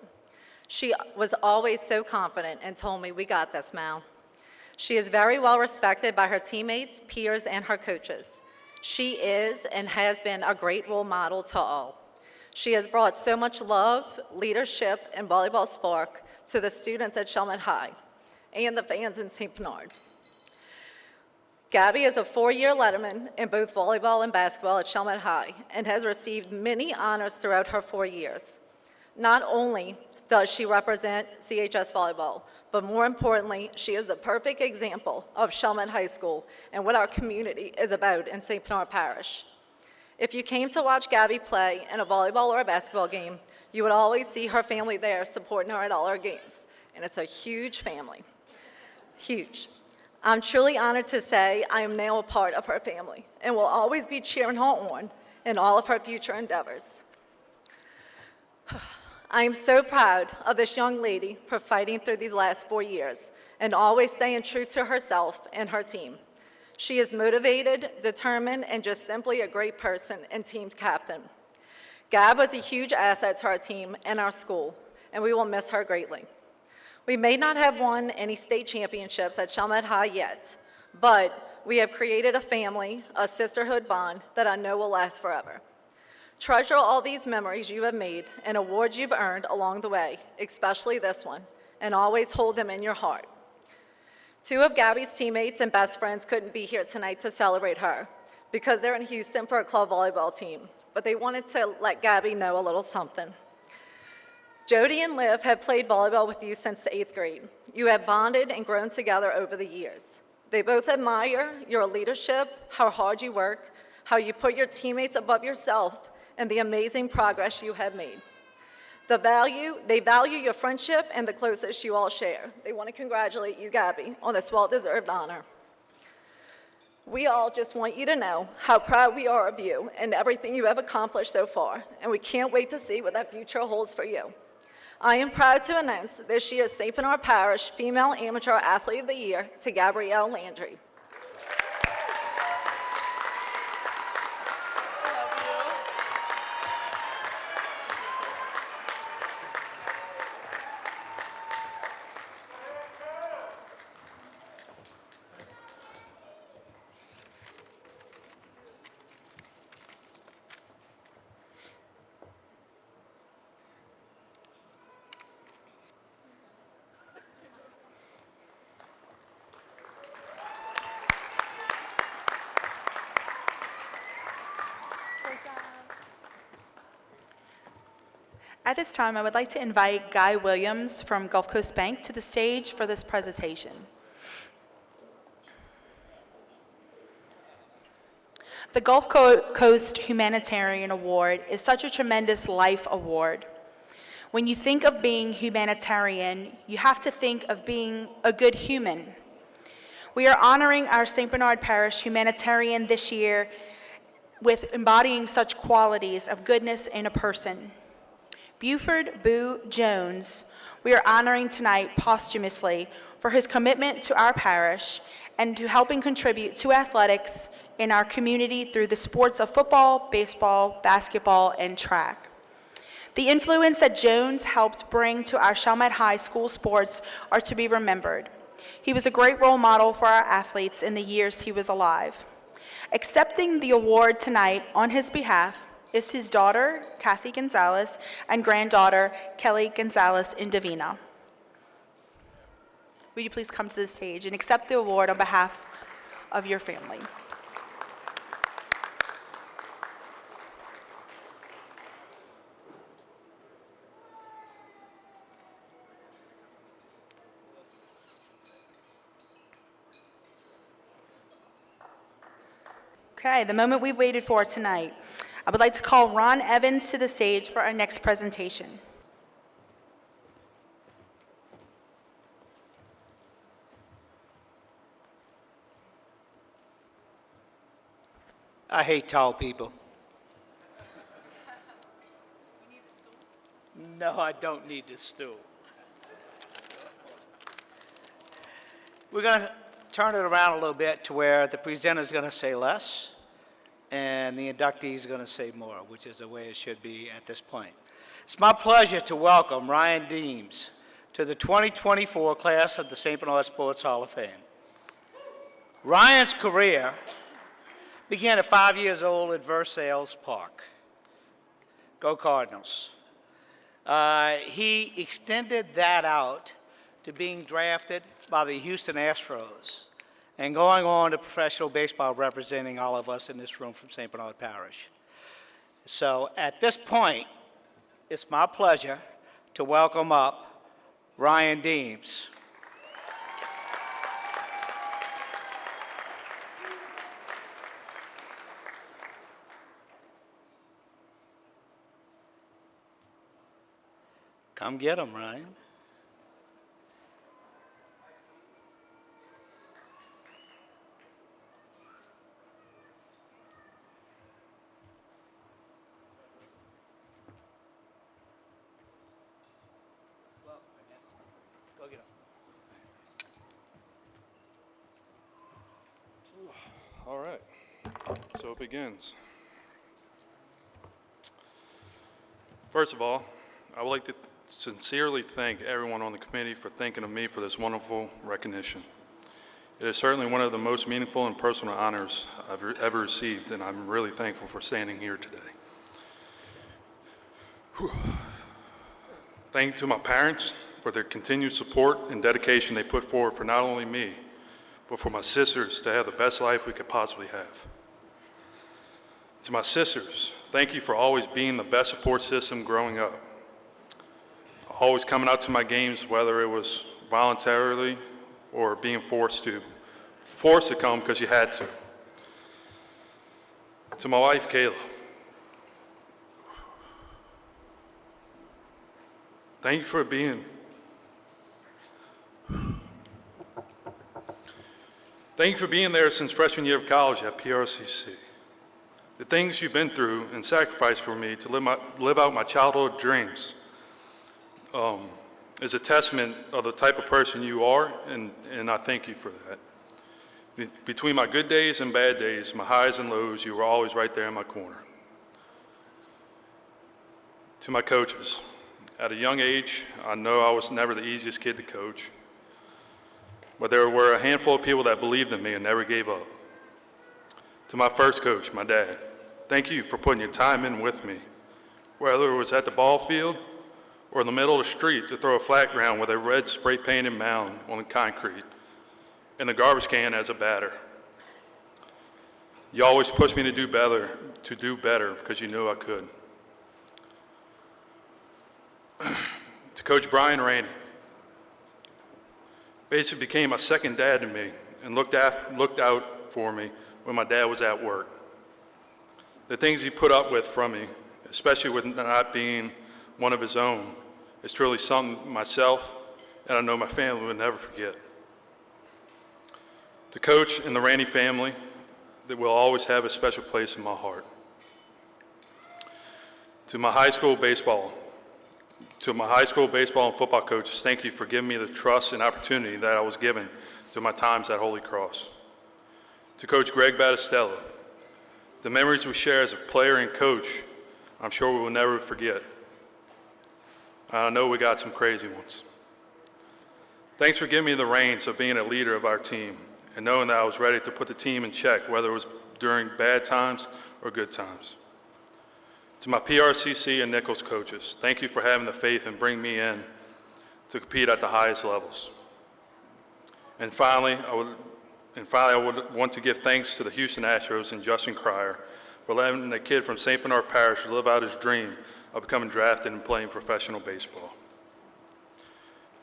She was always so confident and told me, "We got this, Mal." She is very well respected by her teammates, peers, and her coaches. She is and has been a great role model to all. She has brought so much love, leadership, and volleyball spark to the students at Chalmette High and the fans in St. Bernard. Gabby is a 4-year letterman in both volleyball and basketball at Chalmette High and has received many honors throughout her 4 years. Not only does she represent CHS volleyball, but more importantly, she is a perfect example of Chalmette High School and what our community is about in St. Bernard Parish. If you came to watch Gabby play in a volleyball or a basketball game, you would always see her family there supporting her at all her games. And it's a huge family. Huge. I'm truly honored to say I am now a part of her family and will always be cheering her on in all of her future endeavors. I am so proud of this young lady for fighting through these last 4 years and always staying true to herself and her team. She is motivated, determined, and just simply a great person and team captain. Gab was a huge asset to our team and our school, and we will miss her greatly. We may not have won any state championships at Chalmette High yet, but we have created a family, a sisterhood bond that I know will last forever. Treasure all these memories you have made and awards you've earned along the way, especially this one, and always hold them in your heart. 2 of Gabby's teammates and best friends couldn't be here tonight to celebrate her, because they're in Houston for a club volleyball team, but they wanted to let Gabby know a little something. Jody and Liv have played volleyball with you since the 8th grade. You have bonded and grown together over the years. They both admire your leadership, how hard you work, how you put your teammates above yourself, and the amazing progress you have made. They value your friendship and the closeness you all share. They want to congratulate you, Gabby, on this well-deserved honor. We all just want you to know how proud we are of you and everything you have accomplished so far, and we can't wait to see what that future holds for you. I am proud to announce this year's St. Bernard Parish Female Amateur Athlete of the Year to Gabrielle Landry. At this time, I would like to invite Guy Williams from Gulf Coast Bank to the stage for this presentation. The Gulf Coast Humanitarian Award is such a tremendous life award. When you think of being humanitarian, you have to think of being a good human. We are honoring our St. Bernard Parish humanitarian this year with embodying such qualities of goodness in a person. Buford Boo Jones, we are honoring tonight posthumously for his commitment to our parish and to helping contribute to athletics in our community through the sports of football, baseball, basketball, and track. The influence that Jones helped bring to our Chalmette High School sports are to be remembered. He was a great role model for our athletes in the years he was alive. Accepting the award tonight on his behalf is his daughter, Kathy Gonzalez, and granddaughter, Kelly Gonzalez Indivina. Will you please come to the stage and accept the award on behalf of your family? Okay, the moment we've waited for tonight. I would like to call Ron Evans to the stage for our next presentation. I hate tall people. No, I don't need this stool. We're going to turn it around a little bit to where the presenter is going to say less and the inductee is going to say more, which is the way it should be at this point. It's my pleasure to welcome Ryan Deems to the 2024 class of the St. Bernard Sports Hall of Fame. Ryan's career began at 5 years old at Versailles Park. Go Cardinals. He extended that out to being drafted by the Houston Astros and going on to professional baseball, representing all of us in this room from St. Bernard Parish. So at this point, it's my pleasure to welcome up Ryan Deems. Come get him, Ryan. Go get him. All right, so it begins. First of all, I would like to sincerely thank everyone on the committee for thinking of me for this wonderful recognition. It is certainly one of the most meaningful and personal honors I've ever received, and I'm really thankful for standing here today. Whew. Thank you to my parents for their continued support and dedication they put forward for not only me, but for my sisters to have the best life we could possibly have. To my sisters, thank you for always being the best support system growing up. Always coming out to my games, whether it was voluntarily or being forced to come because you had to. To my wife, Kayla, thank you for being there since freshman year of college at PRCC. The things you've been through and sacrificed for me to live out my childhood dreams is a testament of the type of person you are, and I thank you for that. Between my good days and bad days, my highs and lows, you were always right there in my corner. To my coaches, at a young age, I know I was never the easiest kid to coach, but there were a handful of people that believed in me and never gave up. To my first coach, my dad, thank you for putting your time in with me, whether it was at the ball field or in the middle of the street to throw a flat ground with a red spray-painted mound on the concrete and the garbage can as a batter. You always pushed me to do better because you knew I could. To Coach Brian Rainey, basically became a second dad to me and looked out for me when my dad was at work. The things he put up with from me, especially with not being one of his own, is truly something myself and I know my family would never forget. To Coach and the Rainey family, that will always have a special place in my heart. To my high school baseball and football coaches, thank you for giving me the trust and opportunity that I was given through my times at Holy Cross. To Coach Greg Battistello, the memories we share as a player and coach, I'm sure we will never forget. I know we got some crazy ones. Thanks for giving me the reins of being a leader of our team and knowing that I was ready to put the team in check, whether it was during bad times or good times. To my PRCC and Nichols coaches, thank you for having the faith and bringing me in to compete at the highest levels. And finally, I would want to give thanks to the Houston Astros and Justin Cryer for letting a kid from St. Bernard Parish live out his dream of becoming drafted and playing professional baseball.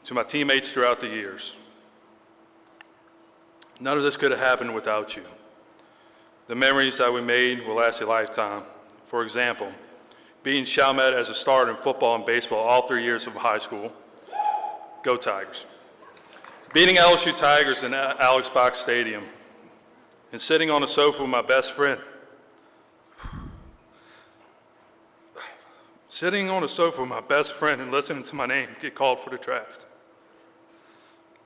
To my teammates throughout the years, none of this could have happened without you. The memories that we made will last a lifetime. For example, beating Chalmette as a starter in football and baseball all 3 years of high school. Go Tigers. Beating LSU Tigers in Alex Box Stadium and sitting on a sofa with my best friend. Sitting on a sofa with my best friend and listening to my name get called for the draft.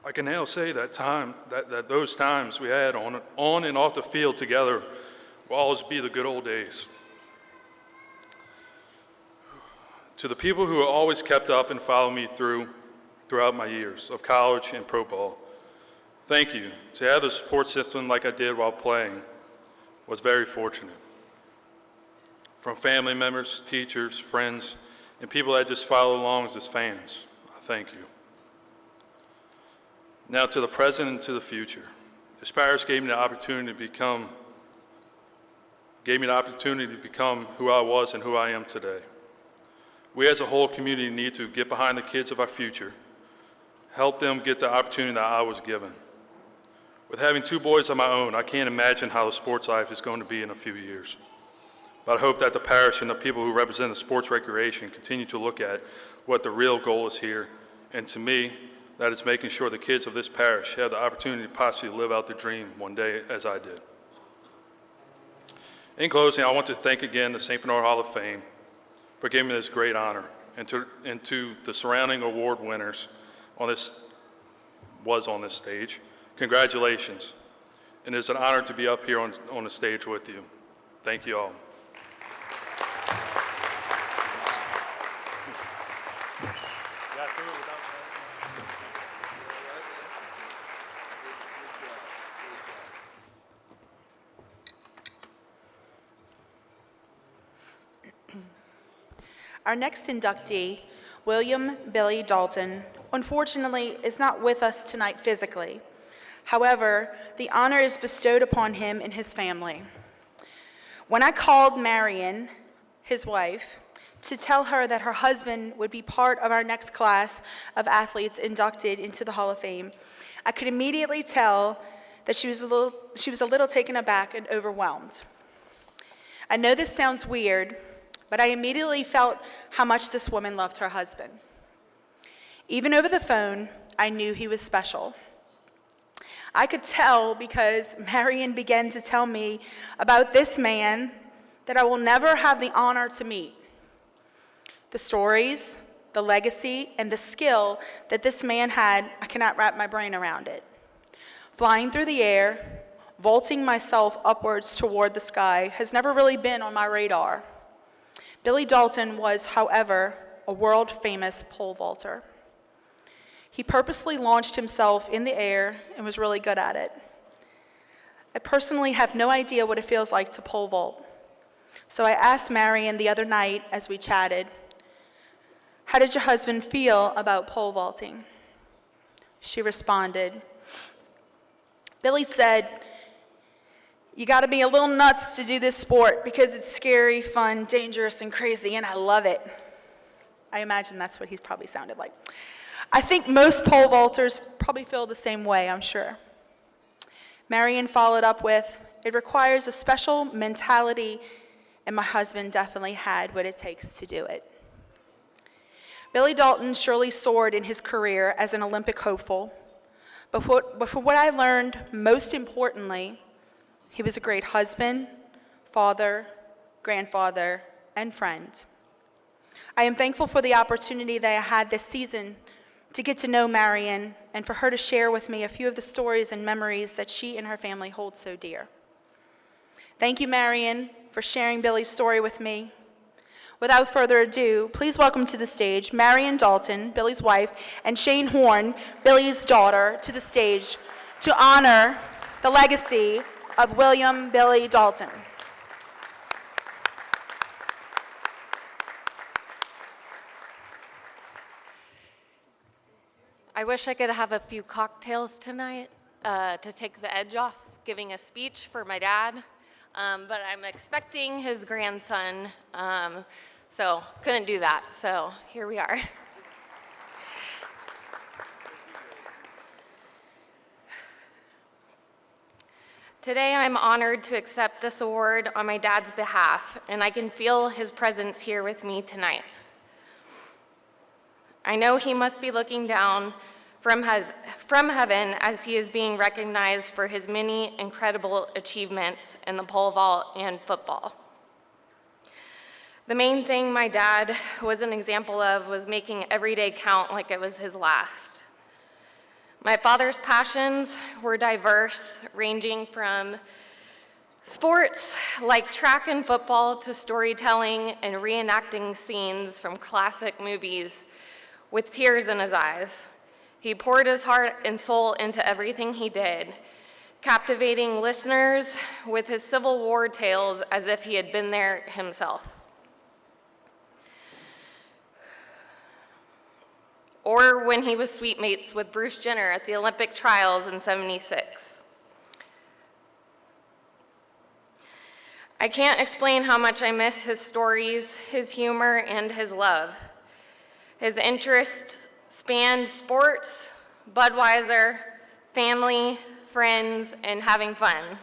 I can now say that those times we had on and off the field together will always be the good old days. To the people who always kept up and followed me throughout my years of college and pro ball, thank you. To have the support system like I did while playing was very fortunate. From family members, teachers, friends, and people that just follow along as fans, I thank you. Now to the present and to the future. This parish gave me the opportunity to become who I was and who I am today. We as a whole community need to get behind the kids of our future, help them get the opportunity that I was given. With having 2 boys of my own, I can't imagine how the sports life is going to be in a few years. But I hope that the parish and the people who represent the sports recreation continue to look at what the real goal is here, and to me, that is making sure the kids of this parish have the opportunity to possibly live out the dream one day as I did. In closing, I want to thank again the St. Bernard Hall of Fame for giving me this great honor, and to the surrounding award winners on this stage. Congratulations, and it's an honor to be up here on the stage with you. Thank you all. Our next inductee, William Billy Dalton, unfortunately is not with us tonight physically. However, the honor is bestowed upon him and his family. When I called Marion, his wife, to tell her that her husband would be part of our next class of athletes inducted into the Hall of Fame, I could immediately tell that she was a little taken aback and overwhelmed. I know this sounds weird, but I immediately felt how much this woman loved her husband. Even over the phone, I knew he was special. I could tell because Marion began to tell me about this man that I will never have the honor to meet. The stories, the legacy, and the skill that this man had, I cannot wrap my brain around it. Flying through the air, vaulting myself upwards toward the sky has never really been on my radar. Billy Dalton was, however, a world-famous pole vaulter. He purposely launched himself in the air and was really good at it. I personally have no idea what it feels like to pole vault. So I asked Marion the other night as we chatted, "How did your husband feel about pole vaulting?" She responded, "Billy said, you gotta be a little nuts to do this sport because it's scary, fun, dangerous, and crazy, and I love it." I imagine that's what he's probably sounded like. I think most pole vaulters probably feel the same way, I'm sure. Marion followed up with, "It requires a special mentality, and my husband definitely had what it takes to do it." Billy Dalton surely soared in his career as an Olympic hopeful, but for what I learned most importantly, he was a great husband, father, grandfather, and friend. I am thankful for the opportunity that I had this season to get to know Marion and for her to share with me a few of the stories and memories that she and her family hold so dear. Thank you, Marion, for sharing Billy's story with me. Without further ado, please welcome to the stage Marion Dalton, Billy's wife, and Shane Horn, Billy's daughter, to the stage to honor the legacy of William Billy Dalton. I wish I could have a few cocktails tonight to take the edge off giving a speech for my dad, but I'm expecting his grandson, so couldn't do that, so here we are. Today I'm honored to accept this award on my dad's behalf, and I can feel his presence here with me tonight. I know he must be looking down from heaven as he is being recognized for his many incredible achievements in the pole vault and football. The main thing my dad was an example of was making every day count like it was his last. My father's passions were diverse, ranging from sports like track and football to storytelling and reenacting scenes from classic movies with tears in his eyes. He poured his heart and soul into everything he did, captivating listeners with his Civil War tales as if he had been there himself. Or when he was sweetmates with Bruce Jenner at the Olympic trials in '76. I can't explain how much I miss his stories, his humor, and his love. His interests spanned sports, Budweiser, family, friends, and having fun.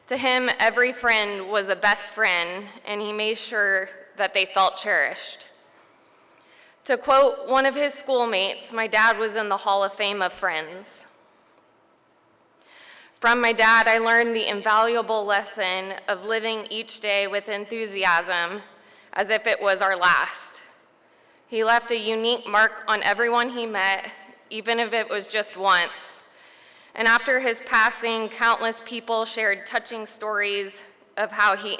To him, every friend was a best friend, and he made sure that they felt cherished. To quote one of his schoolmates, my dad was in the Hall of Fame of Friends. From my dad, I learned the invaluable lesson of living each day with enthusiasm as if it was our last. He left a unique mark on everyone he met, even if it was just once. And after his passing, countless people shared touching stories of how he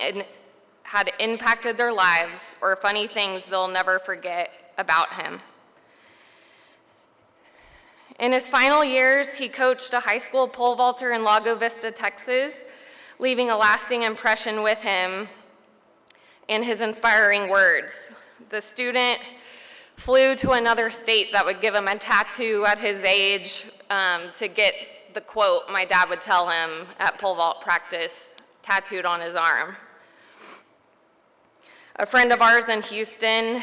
had impacted their lives or funny things they'll never forget about him. In his final years, he coached a high school pole vaulter in Lago Vista, Texas, leaving a lasting impression with him in his inspiring words. The student flew to another state that would give him a tattoo at his age to get the quote my dad would tell him at pole vault practice tattooed on his arm. A friend of ours in Houston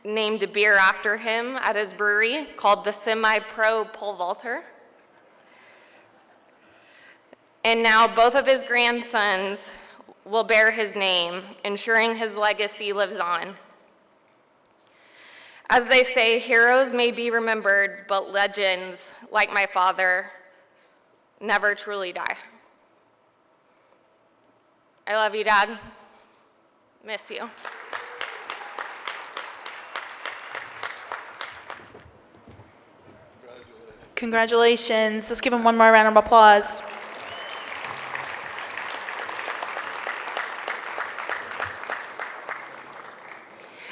named a beer after him at his brewery called the Semi-Pro Pole Vaulter. And now both of his grandsons will bear his name, ensuring his legacy lives on. As they say, heroes may be remembered, but legends, like my father, never truly die. I love you, Dad. Miss you. Congratulations. Let's give him one more round of applause.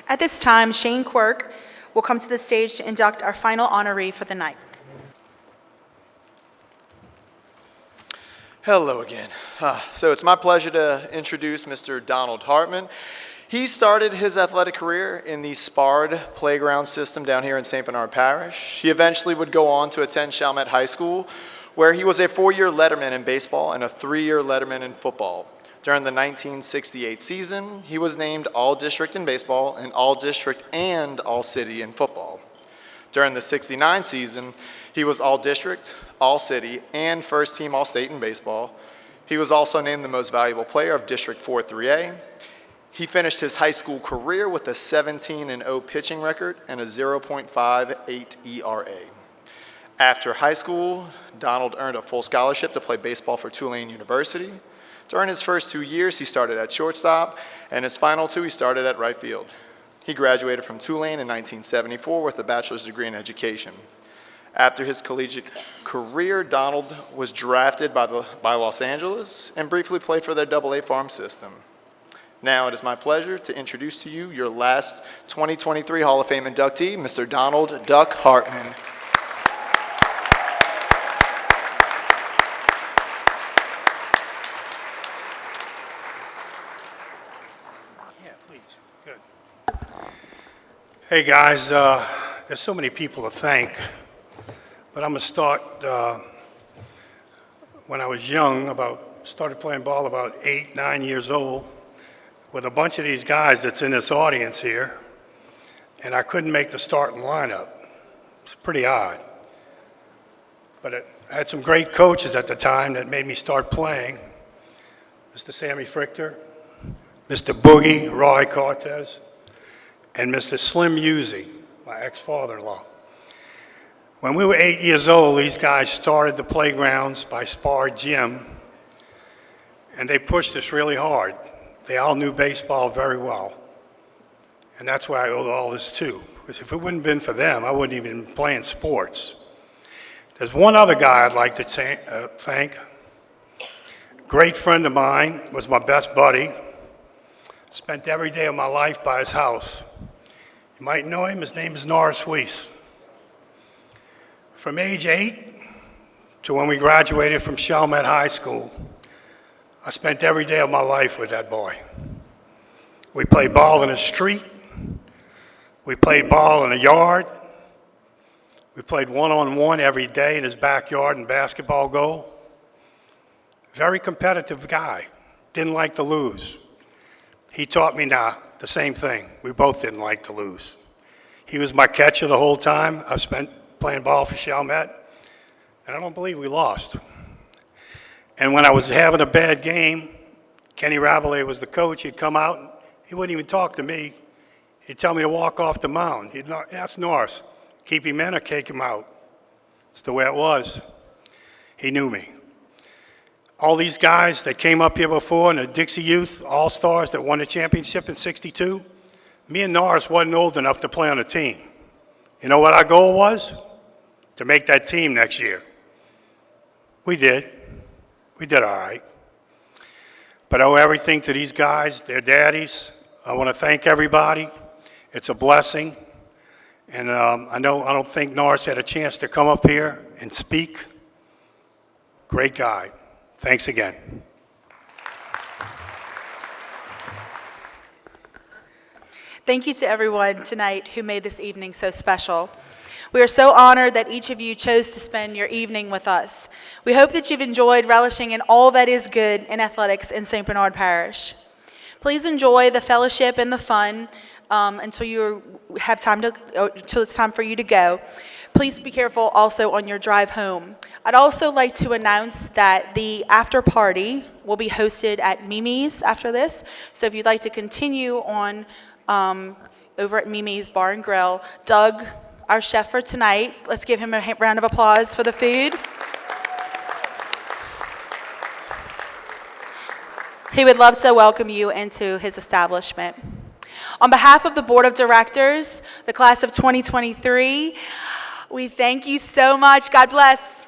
At this time, Shane Quirk will come to the stage to induct our final honoree for the night. Hello again. So it's my pleasure to introduce Mr. Donald Hartman. He started his athletic career in the SPARD playground system down here in St. Bernard Parish. He eventually would go on to attend Chalmette High School, where he was a 4-year letterman in baseball and a 3-year letterman in football. During the 1968 season, he was named All-District in baseball and All-District and All-City in football. During the 69 season, he was All-District, All-City, and First-Team All-State in baseball. He was also named the most valuable player of District 4-3A. He finished his high school career with a 17-0 pitching record and a 0.58 ERA. After high school, Donald earned a full scholarship to play baseball for Tulane University. During his first 2 years, he started at shortstop, and his final 2, he started at right field. He graduated from Tulane in 1974 with a bachelor's degree in education. After his collegiate career, Donald was drafted by Los Angeles and briefly played for their AA farm system. Now it is my pleasure to introduce to you your last 2023 Hall of Fame inductee, Mr. Donald Duck Hartman. Yeah, please. Good. Hey, guys, there's so many people to thank, but I'm going to start when I was young, started playing ball about 8, 9 years old, with a bunch of these guys that's in this audience here, and I couldn't make the starting lineup. It's pretty odd. But I had some great coaches at the time that made me start playing. Mr. Sammy Frichter, Mr. Boogie, Roy Cortez, and Mr. Slim Usey, my ex-father-in-law. When we were 8 years old, these guys started the playgrounds by Spar Gym, and they pushed us really hard. They all knew baseball very well. And that's why I owe all this to. Because if it wouldn't have been for them, I wouldn't even be playing sports. There's one other guy I'd like to thank. Great friend of mine, was my best buddy. Spent every day of my life by his house. You might know him, his name is Norris Weiss. From age 8 to when we graduated from Chalmette High School, I spent every day of my life with that boy. We played ball in the street. We played ball in the yard. We played one-on-one every day in his backyard in basketball goal. Very competitive guy. Didn't like to lose. He taught me the same thing. We both didn't like to lose. He was my catcher the whole time. I've spent playing ball for Chalmette, and I don't believe we lost. And when I was having a bad game, Kenny Rabelais was the coach. He'd come out. He wouldn't even talk to me. He'd tell me to walk off the mound. He'd ask Norris, keep him in or kick him out. It's the way it was. He knew me. All these guys that came up here before, and the Dixie Youth All-Stars that won the championship in '62, me and Norris wasn't old enough to play on a team. You know what our goal was? To make that team next year. We did. We did all right. But I owe everything to these guys, their daddies. I want to thank everybody. It's a blessing. And I don't think Norris had a chance to come up here and speak. Great guy. Thanks again. Thank you to everyone tonight who made this evening so special. We are so honored that each of you chose to spend your evening with us. We hope that you've enjoyed relishing in all that is good in athletics in St. Bernard Parish. Please enjoy the fellowship and the fun until you have time until it's time for you to go. Please be careful also on your drive home. I'd also like to announce that the after party will be hosted at Mimi's after this. So if you'd like to continue on over at Mimi's Bar and Grill, Doug, our chef for tonight, let's give him a round of applause for the food. He would love to welcome you into his establishment. On behalf of the Board of Directors, the class of 2023, we thank you so much. God bless.